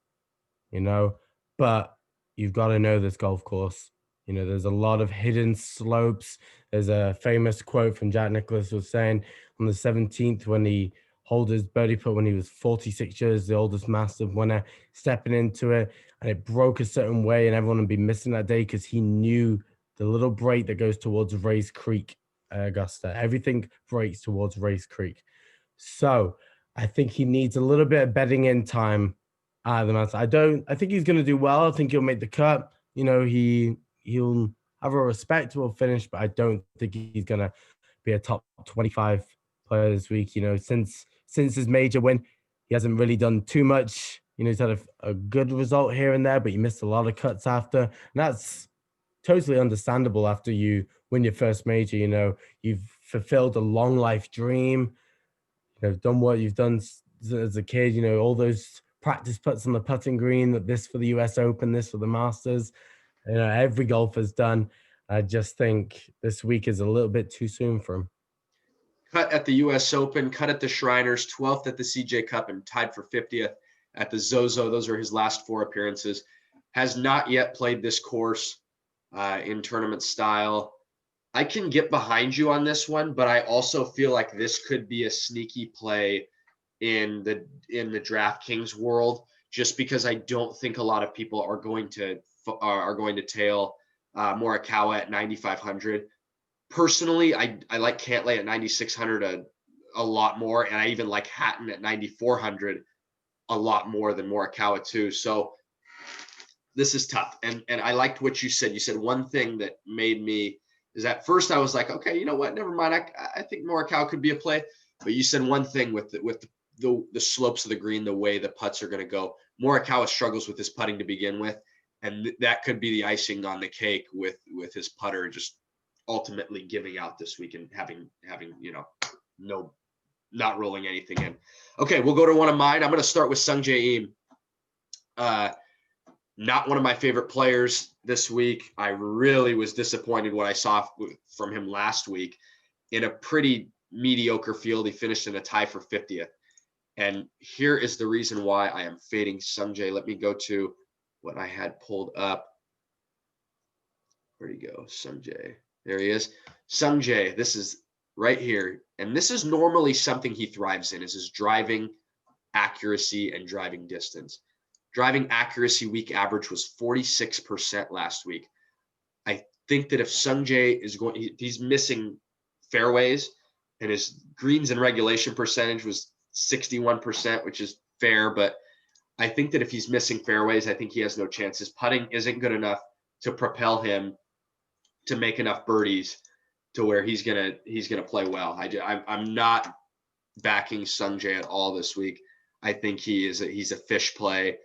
But you've got to know this golf course. There's a lot of hidden slopes. There's a famous quote from Jack Nicklaus was saying on the 17th, when he held his birdie putt when he was 46 years, the oldest Masters winner, stepping into it, and it broke a certain way, and everyone would be missing that day because he knew the little break that goes towards Race Creek, Augusta. Everything breaks towards Race Creek. So I think he needs a little bit of bedding in time at the Masters. I think he's going to do well. I think he'll make the cut. He'll have a respectable finish, but I don't think he's going to be a top 25 player this week. Since his major win, he hasn't really done too much. He's had a good result here and there, but he missed a lot of cuts after. And that's totally understandable after you win your first major. You've fulfilled a long life dream. Done what you've done as a kid. All those practice putts on the putting green, this for the US Open, this for the Masters. Every golfer's done. I just think this week is a little bit too soon for him. Cut at the US Open, cut at the Shriners, 12th at the CJ Cup, and tied for 50th at the Zozo. Those are his last 4 appearances. Has not yet played this course in tournament style. I can get behind you on this one, but I also feel like this could be a sneaky play in the DraftKings world, just because I don't think a lot of people are going to tail Morikawa at 9,500. Personally, I like Cantlay at 9,600 a lot more, and I even like Hatton at 9,400 a lot more than Morikawa too. So this is tough, and I liked what you said. You said one thing that made me is, at first I was like, okay, you know what, never mind. I think Morikawa could be a play, but you said one thing with the slopes of the green, the way the putts are going to go. Morikawa struggles with his putting to begin with, and that could be the icing on the cake with his putter just ultimately giving out this week and having not rolling anything in. Okay, we'll go to one of mine. I'm going to start with Sungjae Im. Not one of my favorite players this week. I really was disappointed what I saw from him last week. In a pretty mediocre field, he finished in a tie for 50th. And here is the reason why I am fading Sungjae. Let me go to what I had pulled up. Where'd he go? Sungjae. There he is. Sungjae, this is right here. And this is normally something he thrives in, is his driving accuracy and driving distance. Driving accuracy week average was 46% last week. I think that if Sungjae is he's missing fairways, and his greens and regulation percentage was 61%, which is fair, but I think that if he's missing fairways, I think he has no chance. His putting isn't good enough to propel him to make enough birdies to where he's gonna play well. I'm not backing Sungjae at all this week. I think he's a fish play,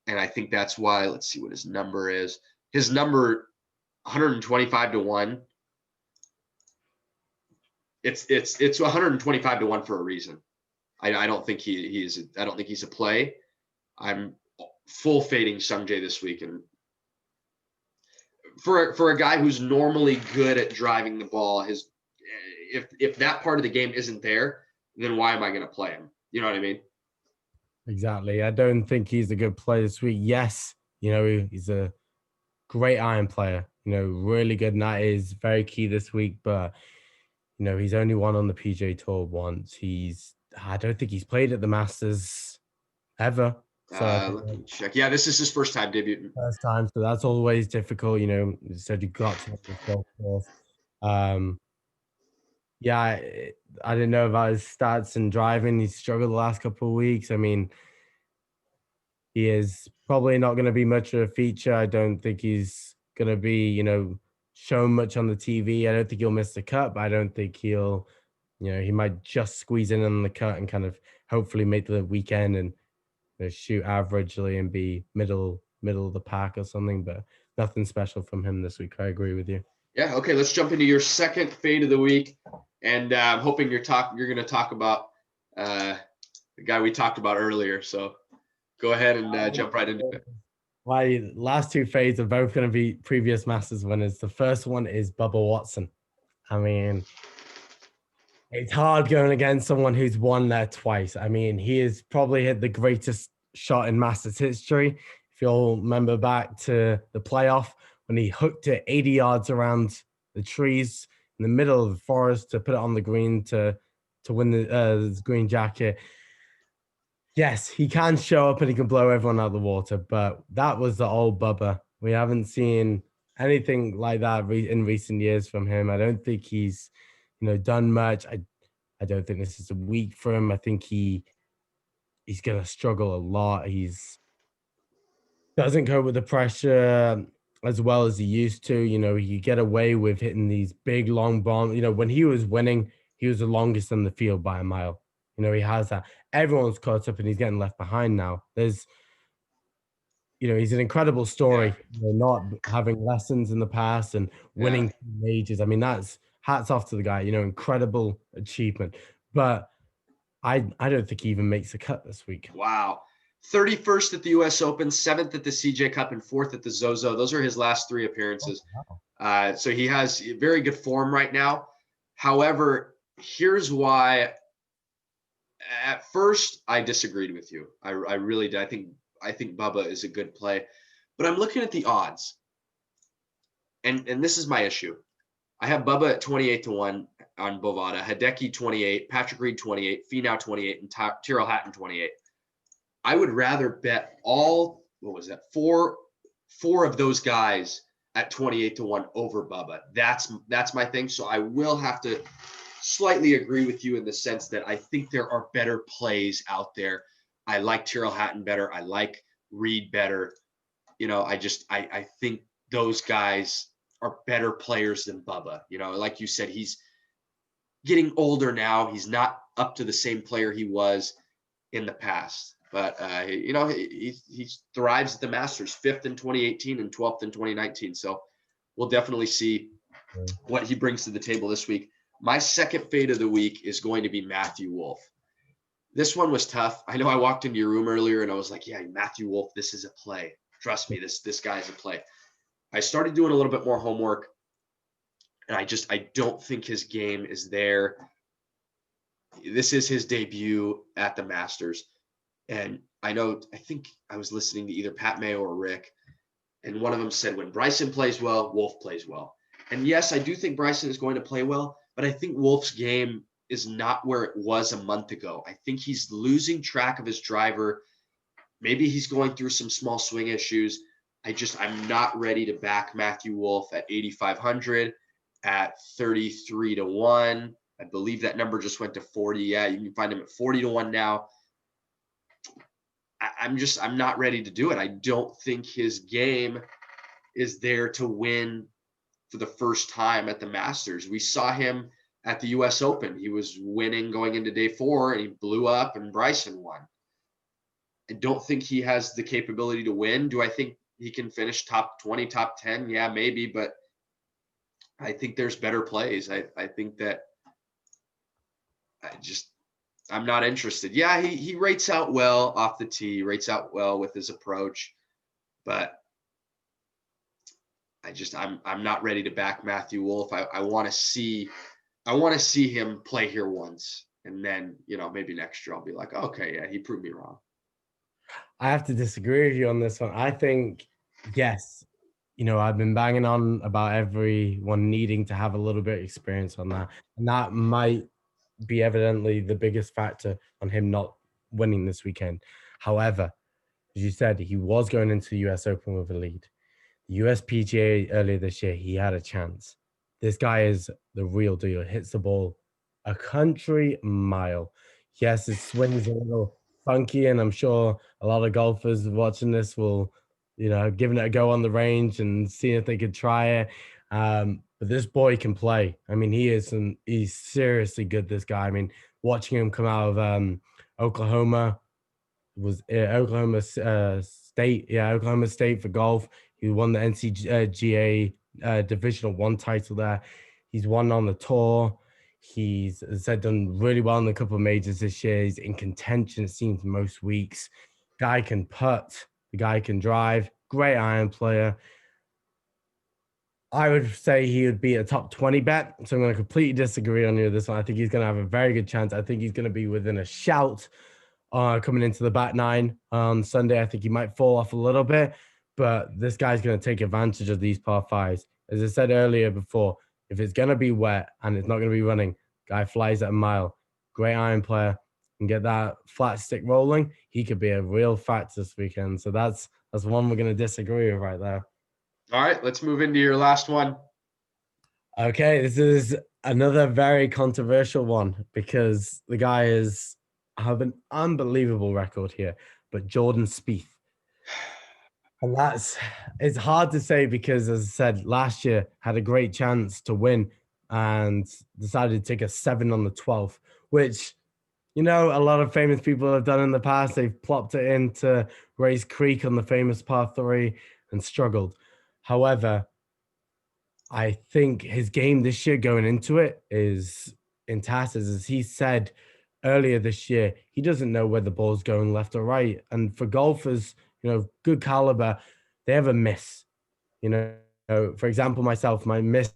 and I think that's why. Let's see what his number is. His number 125 to 1. It's 125 to 1 for a reason. I don't think he's a play. I'm full fading Sungjae this week, and for a guy who's normally good at driving the ball, if that part of the game isn't there, then why am I going to play him? You know what I mean? Exactly. I don't think he's a good player this week. Yes, he's a great iron player. really good. And that is very key this week. But, he's only won on the PGA Tour once. I don't think he's played at the Masters ever. So I think Let me check. Yeah, this is his first time debuting. first time. So that's always difficult. You said you got to know this golf course. Um, yeah, I didn't know about his stats and driving. He's struggled the last couple of weeks. I mean, he is probably not going to be much of a feature. I don't think he's going to be, shown much on the TV. I don't think he'll miss the cut, but I don't think he might just squeeze in on the cut and kind of hopefully make the weekend and shoot averagely and be middle of the pack or something. But nothing special from him this week. I agree with you. Yeah. Okay. Let's jump into your second fade of the week, and I'm hoping you're going to talk about the guy we talked about earlier. So go ahead and jump right into it. My last two fades are both going to be previous Masters winners. The first one is Bubba Watson. I mean, it's hard going against someone who's won there twice. I mean, he has probably hit the greatest shot in Masters history. If you'll remember back to the playoff when he hooked it 80 yards around the trees in the middle of the forest to put it on the green to win the green jacket. Yes, he can show up and he can blow everyone out of the water, but that was the old Bubba. We haven't seen anything like that in recent years from him. I don't think he's, done much. I don't think this is a week for him. I think he's going to struggle a lot. He's doesn't cope with the pressure as well as he used to. He get away with hitting these big long bombs. When he was winning, he was the longest in the field by a mile. He has that. Everyone's caught up and he's getting left behind now. He's an incredible story, not having lessons in the past and winning majors. I mean, that's hats off to the guy, incredible achievement. But I don't think he even makes a cut this week. Wow. 31st at the US Open, 7th at the CJ Cup, and 4th at the Zozo. Those are his last three appearances. Oh, wow. So he has very good form right now. However, here's why. At first, I disagreed with you. I really did. I think Bubba is a good play. But I'm looking at the odds. And this is my issue. I have Bubba at 28-1 on Bovada, Hideki 28, Patrick Reed 28, Finau 28, and Tyrrell Hatton 28. I would rather bet all, four of those guys at 28-1 over Bubba. That's my thing. So I will have to slightly agree with you in the sense that I think there are better plays out there. I like Tyrrell Hatton better. I like Reed better. I think those guys are better players than Bubba. Like you said, he's getting older now. He's not up to the same player he was in the past. But, he thrives at the Masters, 5th in 2018 and 12th in 2019. So we'll definitely see what he brings to the table this week. My second fade of the week is going to be Matthew Wolff. This one was tough. I know I walked into your room earlier and I was like, yeah, Matthew Wolff, this is a play. Trust me, this guy is a play. I started doing a little bit more homework, and I don't think his game is there. This is his debut at the Masters. And I think I was listening to either Pat Mayo or Rick, and one of them said, when Bryson plays well, Wolff plays well. And yes, I do think Bryson is going to play well, but I think Wolff's game is not where it was a month ago. I think he's losing track of his driver. Maybe he's going through some small swing issues. I'm not ready to back Matthew Wolff at 8,500, at 33-1. I believe that number just went to 40. Yeah, you can find him at 40-1 now. I'm not ready to do it. I don't think his game is there to win for the first time at the Masters. We saw him at the US Open. He was winning going into day 4 and he blew up and Bryson won. I don't think he has the capability to win. Do I think he can finish top 20, top 10? Yeah, maybe, but I think there's better plays. I think that I'm not interested. Yeah, he rates out well off the tee, rates out well with his approach, but I'm not ready to back Matthew Wolff. I want to see him play here once, and then maybe next year I'll be like, okay, yeah, he proved me wrong. I have to disagree with you on this one. I think yes, I've been banging on about everyone needing to have a little bit of experience on that. And that might be evidently the biggest factor on him not winning this weekend. However, as you said, he was going into the US Open with a lead. The USPGA earlier this year, he had a chance. This guy is the real deal. Hits the ball a country mile. Yes, his swing's a little funky, and I'm sure a lot of golfers watching this will, giving it a go on the range and seeing if they could try it. But this boy can play. I mean, he's seriously good, this guy. I mean, watching him come out of Oklahoma, was Oklahoma State. Yeah, Oklahoma State for golf. He won the NCGA Divisional One title there. He's won on the tour. He's, as I said, done really well in a couple of majors this year. He's in contention, it seems, most weeks. Guy can putt. The guy can drive. Great iron player. I would say he would be a top 20 bet. So I'm going to completely disagree on you this one. I think he's going to have a very good chance. I think he's going to be within a shout coming into the back nine on Sunday. I think he might fall off a little bit, but this guy's going to take advantage of these par fives. As I said earlier before, if it's going to be wet and it's not going to be running, guy flies at a mile. Great iron player, and get that flat stick rolling. He could be a real factor this weekend. So that's one we're going to disagree with right there. All right, let's move into your last one. Okay, this is another very controversial one because the guy have an unbelievable record here, but Jordan Spieth. And it's hard to say because, as I said, last year had a great chance to win and decided to take a 7 on the 12th, which, a lot of famous people have done in the past. They've plopped it into Race Creek on the famous par 3 and struggled. However, I think his game this year going into it is in tatters. As he said earlier this year, he doesn't know where the ball's going left or right. And for golfers, good caliber, they have a miss. For example, myself, my miss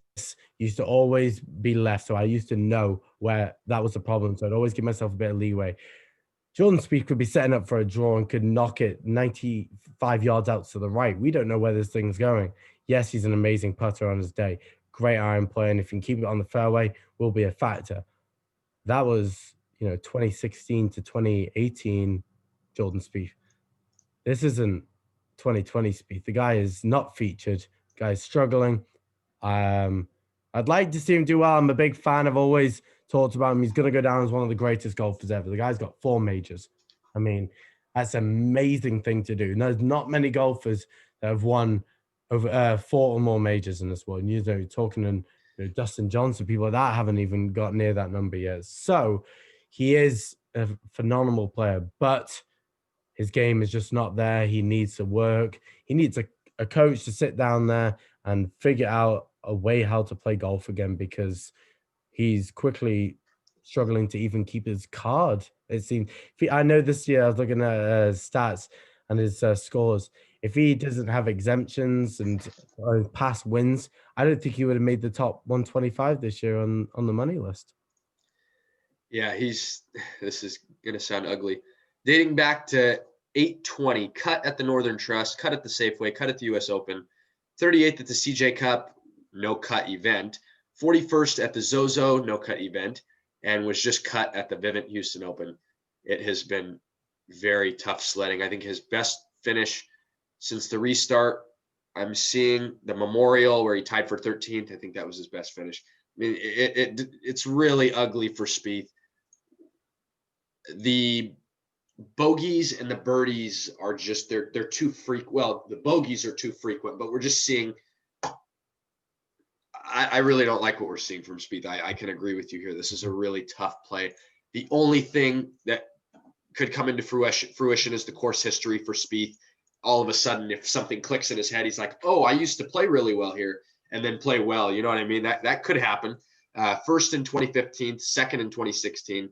used to always be left. So I used to know where that was the problem. So I'd always give myself a bit of leeway. Jordan Spieth could be setting up for a draw and could knock it 95 yards out to the right. We don't know where this thing's going. Yes, he's an amazing putter on his day. Great iron play, and if he can keep it on the fairway, will be a factor. That was, 2016 to 2018 Jordan Spieth. This isn't 2020 Spieth. The guy is not featured. The guy is struggling. I'd like to see him do well. I'm a big fan. I've always talked about him. He's going to go down as one of the greatest golfers ever. The guy's got 4 majors. I mean, that's an amazing thing to do. And there's not many golfers that have won over 4 or more majors in this world. And, you're talking and Dustin Johnson, people like that haven't even got near that number yet. So he is a phenomenal player, but his game is just not there. He needs to work. He needs a coach to sit down there and figure out a way how to play golf again, because he's quickly struggling to even keep his card. It seems. I know this year I was looking at stats and his scores. If he doesn't have exemptions and past wins, I don't think he would have made the top 125 this year on the money list. Yeah, this is going to sound ugly. Dating back to 820, cut at the Northern Trust, cut at the Safeway, cut at the US Open, 38th at the CJ Cup, no cut event, 41st at the Zozo, no cut event, and was just cut at the Vivint Houston Open. It has been very tough sledding. I think his best finish since the restart, I'm seeing the Memorial where he tied for 13th. I think that was his best finish. I mean, it's really ugly for Spieth. The bogeys and the birdies are just they're too frequent. Well, the bogeys are too frequent, but we're just seeing. I really don't like what we're seeing from Spieth. I can agree with you here. This is a really tough play. The only thing that could come into fruition is the course history for Spieth. All of a sudden, if something clicks in his head, he's like, "Oh, I used to play really well here," and then play well. You know what I mean? That could happen. First in 2015, second in 2016,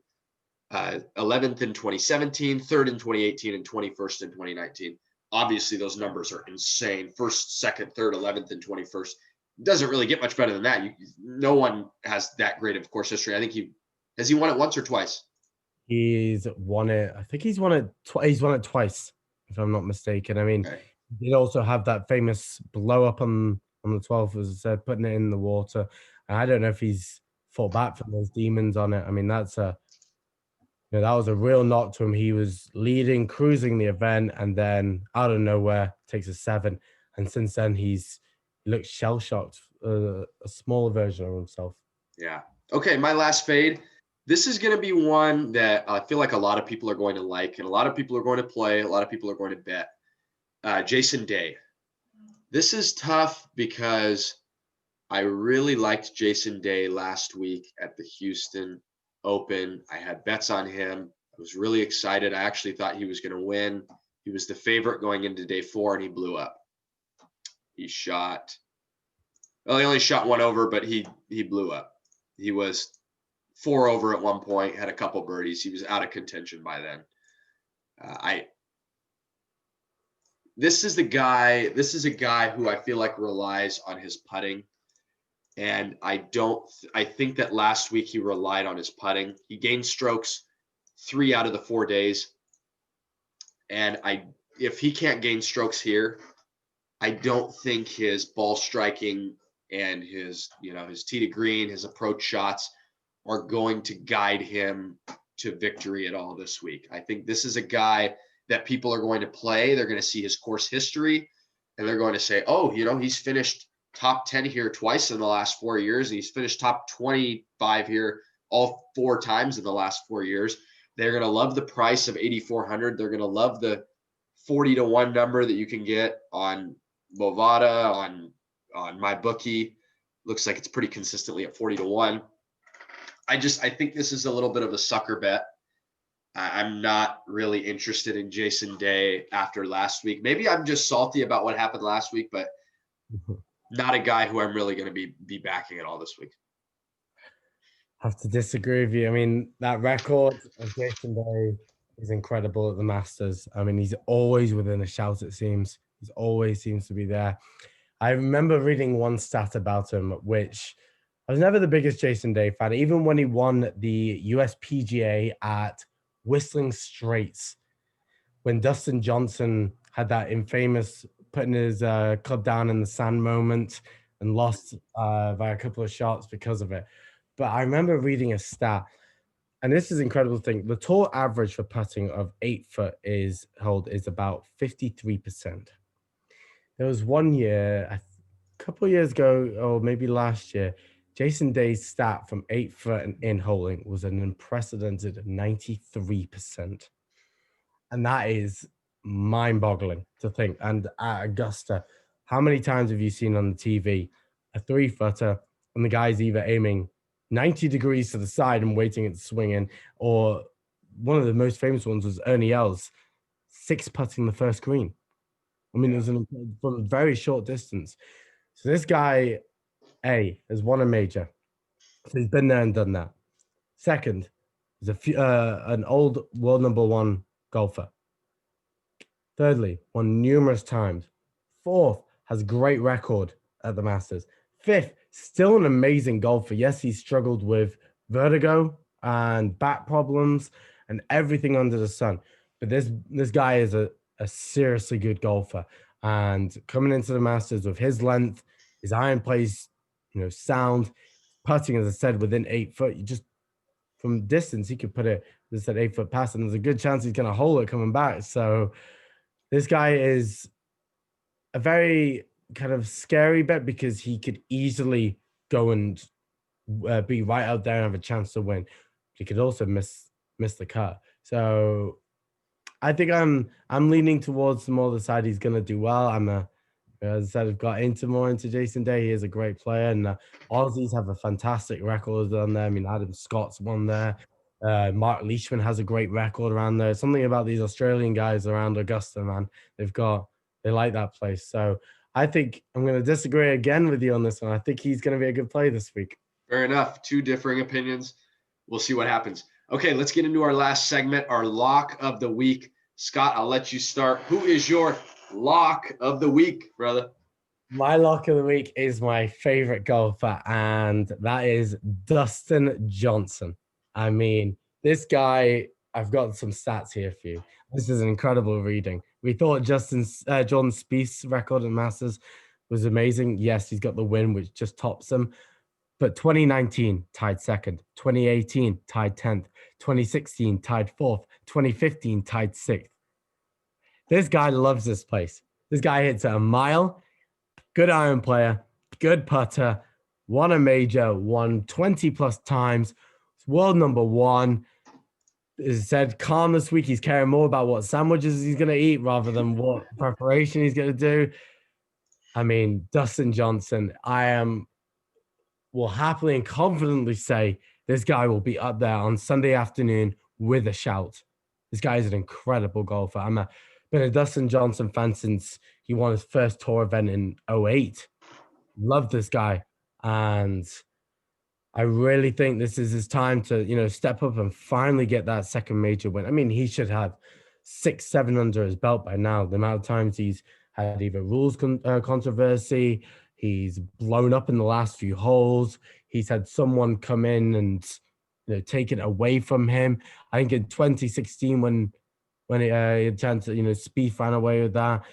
11th in 2017, third in 2018, and 21st in 2019. Obviously, those numbers are insane. First, second, third, 11th, and 21st. Doesn't really get much better than that. No one has that great of course history. I think has he won it once or twice? He's won it. I think he's won it. He's won it twice, if I'm not mistaken. I mean, He did also have that famous blow up on the 12th, as I said, putting it in the water. And I don't know if he's fought back from those demons on it. I mean, that was a real knock to him. He was leading, cruising the event, and then out of nowhere takes a 7. And since then, he looks shell shocked, a smaller version of himself. Yeah. Okay, my last fade. This is going to be one that I feel like a lot of people are going to like, and a lot of people are going to play. A lot of people are going to bet. Jason Day. This is tough because I really liked Jason Day last week at the Houston Open. I had bets on him. I was really excited. I actually thought he was going to win. He was the favorite going into day 4, and he blew up. He only shot 1 over, but he blew up. He was 4 over at one point, had a couple birdies. He was out of contention by then. This is a guy who I feel like relies on his putting. And I think that last week he relied on his putting. He gained strokes 3 out of the 4 days. And if he can't gain strokes here, I don't think his ball striking and his tee to green, his approach shots are going to guide him to victory at all this week. I think this is a guy that people are going to play. They're going to see his course history, and they're going to say, oh, he's finished top 10 here twice in the last 4 years, and he's finished top 25 here all 4 times in the last 4 years. They're going to love the price of 8,400. They're going to love the 40-1 number that you can get on Bovada, on MyBookie. Looks like it's pretty consistently at 40-1. I think this is a little bit of a sucker bet. I'm not really interested in Jason Day after last week. Maybe I'm just salty about what happened last week, but not a guy who I'm really going to be backing at all this week. Have to disagree with you. I mean, that record of Jason Day is incredible at the Masters. I mean, he's always within a shout, it seems. He always seems to be there. I remember reading one stat about him, which I was never the biggest Jason Day fan. Even when he won the USPGA at Whistling Straits, when Dustin Johnson had that infamous putting his club down in the sand moment and lost by a couple of shots because of it. But I remember reading a stat, and this is an incredible thing. The tour average for putting of 8 foot is about 53%. There was one year, a couple of years ago, or maybe last year, Jason Day's stat from 8 foot and in holding was an unprecedented 93%. And that is mind-boggling to think. And at Augusta, how many times have you seen on the TV a 3-footer and the guy's either aiming 90 degrees to the side and waiting it to swing in, or one of the most famous ones was Ernie Els 6-putting the first green. I mean, it was from a very short distance. So this guy, has won a major. So he's been there and done that. Second, he's an old world number 1 golfer. Thirdly, won numerous times. Fourth, has a great record at the Masters. Fifth, still an amazing golfer. Yes, he struggled with vertigo and back problems and everything under the sun. But this guy is a seriously good golfer. And coming into the Masters with his length, his iron plays, sound, putting, as I said, within 8 foot. You just, from distance, he could put it, as I said, 8 foot pass, and there's a good chance he's going to hold it coming back. So this guy is a very kind of scary bet because he could easily go and be right out there and have a chance to win. He could also miss the cut. So I think I'm leaning towards the more the side he's going to do well. As I said, I've got more into Jason Day. He is a great player, and Aussies have a fantastic record on there. I mean, Adam Scott's won there. Mark Leishman has a great record around there. Something about these Australian guys around Augusta, man. They like that place. So I think I'm going to disagree again with you on this one. I think he's going to be a good play this week. Fair enough. 2 differing opinions. We'll see what happens. Okay, let's get into our last segment, our lock of the week. Scott, I'll let you start. Who is your lock of the week, brother? My lock of the week is my favorite golfer, and that is Dustin Johnson. I mean, this guy I've got some stats here for you. This is an incredible reading. We thought Jordan Spieth's record in Masters was amazing. Yes, he's got the win, which just tops him. But 2019 tied second, 2018 tied 10th, 2016 tied fourth, 2015 tied sixth. This guy loves this place. This guy hits it a mile. Good iron player, good putter, won a major, won 20 plus times, world number one. Is said calm this week. He's caring more about what sandwiches he's going to eat rather than what preparation he's going to do. I mean, Dustin Johnson, will happily and confidently say this guy will be up there on Sunday afternoon with a shout. This guy is an incredible golfer. Been a Dustin Johnson fan since he won his first tour event in 08. Love this guy. And I really think this is his time to, step up and finally get that second major win. I mean, he should have 6, 7 under his belt by now. The amount of times he's had either rules controversy, he's blown up in the last few holes, he's had someone come in and take it away from him. I think in 2016 when he had a chance to, Spieth ran away with that.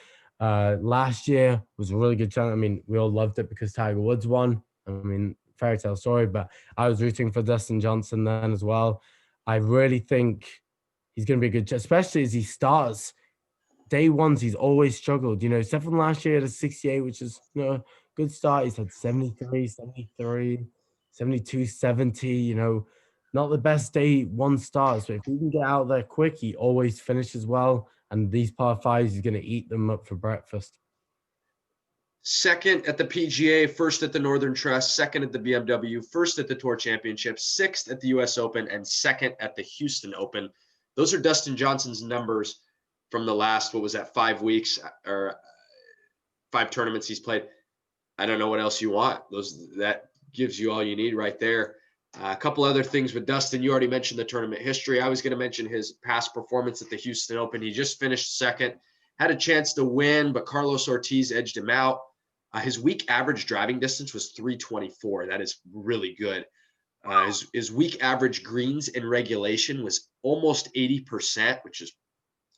Last year was a really good chance. I mean, we all loved it because Tiger Woods won. I mean, fairy tale story, but I was rooting for Dustin Johnson then as well. I really think he's going to be a good, especially as he starts. Day ones, he's always struggled. Except from last year, he had a 68, which is a good start. He's had 73, 73, 72, 70. Not the best day one starts, but if he can get out there quick, he always finishes well. And these par fives, he's going to eat them up for breakfast. Second at the PGA, first at the Northern Trust, second at the BMW, first at the Tour Championship, sixth at the US Open, and second at the Houston Open. Those are Dustin Johnson's numbers from the last, 5 weeks or 5 tournaments he's played. I don't know what else you want. That gives you all you need right there. A couple other things with Dustin. You already mentioned the tournament history. I was going to mention his past performance at the Houston Open. He just finished second, had a chance to win, but Carlos Ortiz edged him out. His week average driving distance was 324. That is really good. His week average greens in regulation was almost 80%, which is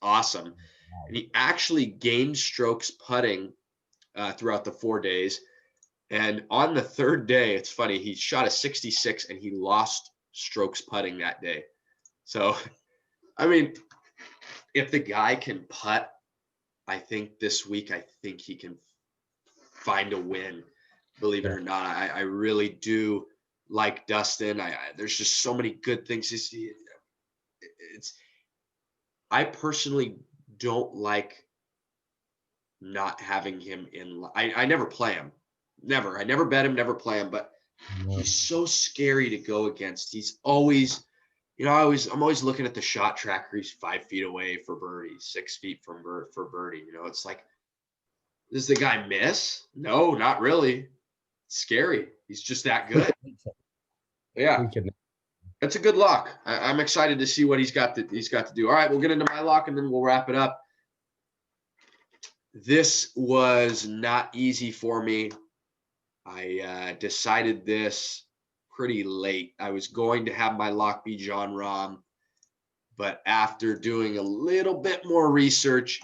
awesome. And he actually gained strokes putting throughout the 4 days. And on the third day, it's funny, he shot a 66 and he lost strokes putting that day. So, I mean, if the guy can putt, I think this week, he can find a win, believe it or not. I really do like Dustin. There's just so many good things. I personally don't like not having him in. I never play him. Never. I never bet him, never play him, but he's so scary to go against. He's always, I'm always looking at the shot tracker. He's 5 feet away for birdie, 6 feet for birdie. It's like, does the guy miss? No, not really. It's scary. He's just that good. Yeah. That's a good lock. I'm excited to see what he's got to do. All right, we'll get into my lock and then we'll wrap it up. This was not easy for me. I decided this pretty late. I was going to have my lock be Jon Rahm, but after doing a little bit more research,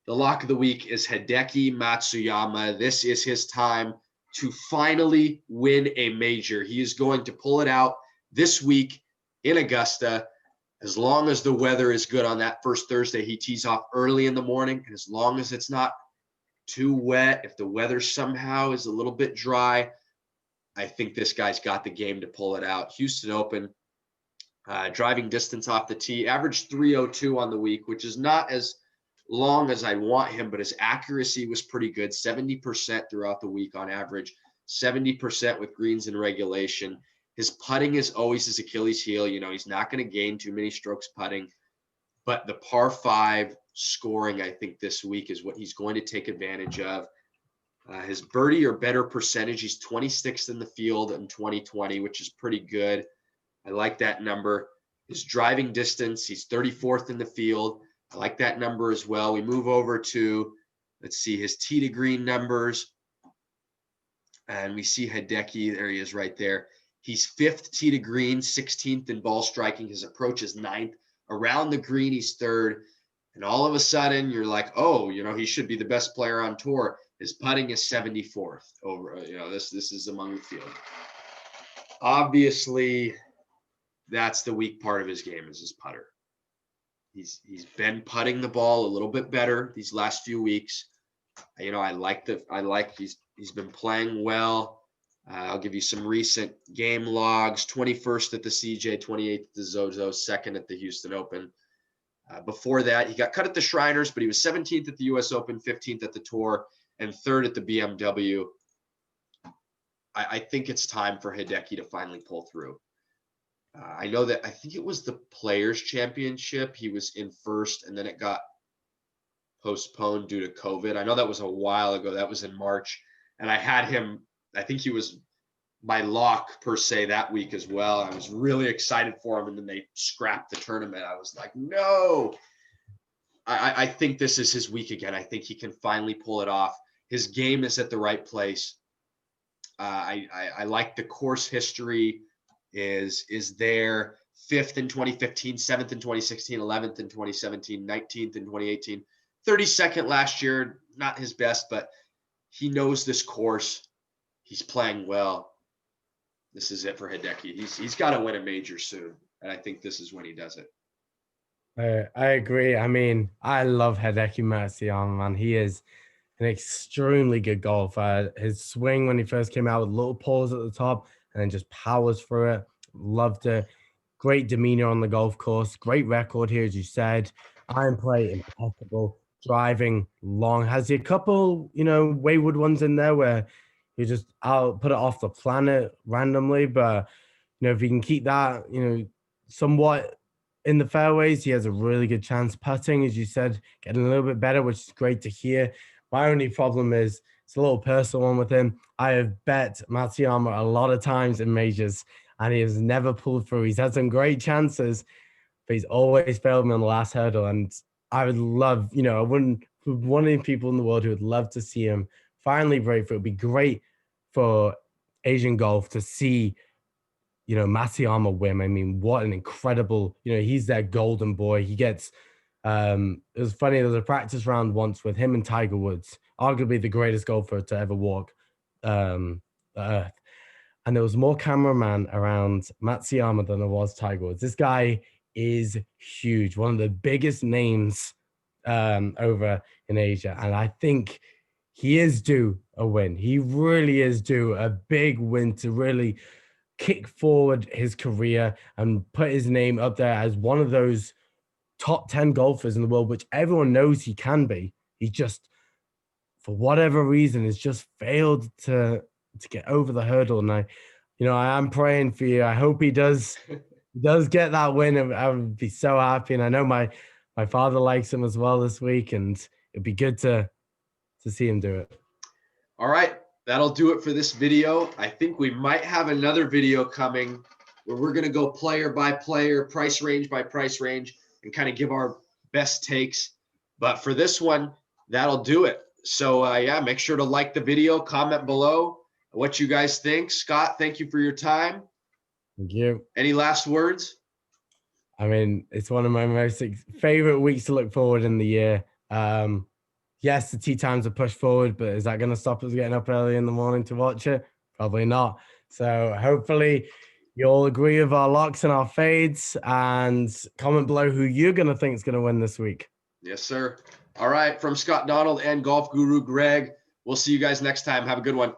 the lock of the week is Hideki Matsuyama. This is his time to finally win a major. He is going to pull it out this week in Augusta. As long as the weather is good on that first Thursday, he tees off early in the morning. And as long as it's not too wet, if the weather somehow is a little bit dry, I think this guy's got the game to pull it out. Houston Open, driving distance off the tee, average 302 on the week, which is not as long as I want him, but his accuracy was pretty good, 70% throughout the week on average, 70% with greens in regulation. His putting is always his Achilles heel. He's not going to gain too many strokes putting, but the par 5 scoring, I think this week is what he's going to take advantage of. His birdie or better percentage, he's 26th in the field in 2020, which is pretty good. I like that number. His driving distance, he's 34th in the field. I like that number as well. We move over to, let's see, his tee to green numbers. And we see Hideki. There he is right there. He's 5th tee to green, 16th in ball striking. His approach is 9th. around the green, he's third. And all of a sudden, you're like, oh, he should be the best player on tour. His putting is 74th over, this is among the field. Obviously, that's the weak part of his game is his putter. He's been putting the ball a little bit better these last few weeks. He's been playing well. I'll give you some recent game logs: 21st at the CJ, 28th at the Zozo, 2nd at the Houston Open. Before that, he got cut at the Shriners, but he was 17th at the US Open, 15th at the Tour, and 3rd at the BMW. I think it's time for Hideki to finally pull through. I think it was the Players Championship. He was in first, and then it got postponed due to COVID. I know that was a while ago. That was in March. And I had him, I think he was my lock per se that week as well. I was really excited for him, and then they scrapped the tournament. I was like, no. I think this is his week again. I think he can finally pull it off. His game is at the right place. I like the course history is there. 5th in 2015, 7th in 2016, 11th in 2017, 19th in 2018, 32nd last year. Not his best, but he knows this course. He's playing well. This is it for Hideki. He's got to win a major soon, and I think this is when he does it. I agree. I mean, I love Hideki Matsuyama, man. He is an extremely good golfer. His swing when he first came out with little pause at the top and then just powers through it. Loved it. Great demeanor on the golf course. Great record here, as you said. Iron play, impeccable. Driving long. Has a couple, wayward ones in there where you just put it off the planet randomly. But, if he can keep that, somewhat in the fairways, he has a really good chance. Putting, as you said, getting a little bit better, which is great to hear. My only problem is it's a little personal one with him. I have bet Matsuyama a lot of times in majors, and he has never pulled through. He's had some great chances, but he's always failed me on the last hurdle. And I would love, I wouldn't, one of the people in the world who would love to see him finally break through. It would be great for Asian golf to see, Matsuyama win. I mean, what an incredible, he's their golden boy. He gets, it was funny, there was a practice round once with him and Tiger Woods, arguably the greatest golfer to ever walk the earth. And there was more cameraman around Matsuyama than there was Tiger Woods. This guy is huge, one of the biggest names over in Asia. And I think he is due a win. He really is due a big win to really kick forward his career and put his name up there as one of those top 10 golfers in the world, which everyone knows he can be. He just, for whatever reason, has just failed to get over the hurdle. And I am praying for you. I hope he does get that win. I would be so happy. And I know my father likes him as well this week, and it'd be good to see him do it. All right. That'll do it for this video. I think we might have another video coming where we're going to go player by player, price range by price range, and kind of give our best takes. But for this one, that'll do it. So make sure to like the video, comment below what you guys think. Scott, thank you for your time. Thank you. Any last words? I mean, it's one of my most favorite weeks to look forward in the year. Yes, the tee times are pushed forward, but is that going to stop us getting up early in the morning to watch it? Probably not. So hopefully you'll agree with our locks and our fades, and comment below who you're going to think is going to win this week. Yes, sir. All right. From Scott Donald and Golf Guru Greg, we'll see you guys next time. Have a good one.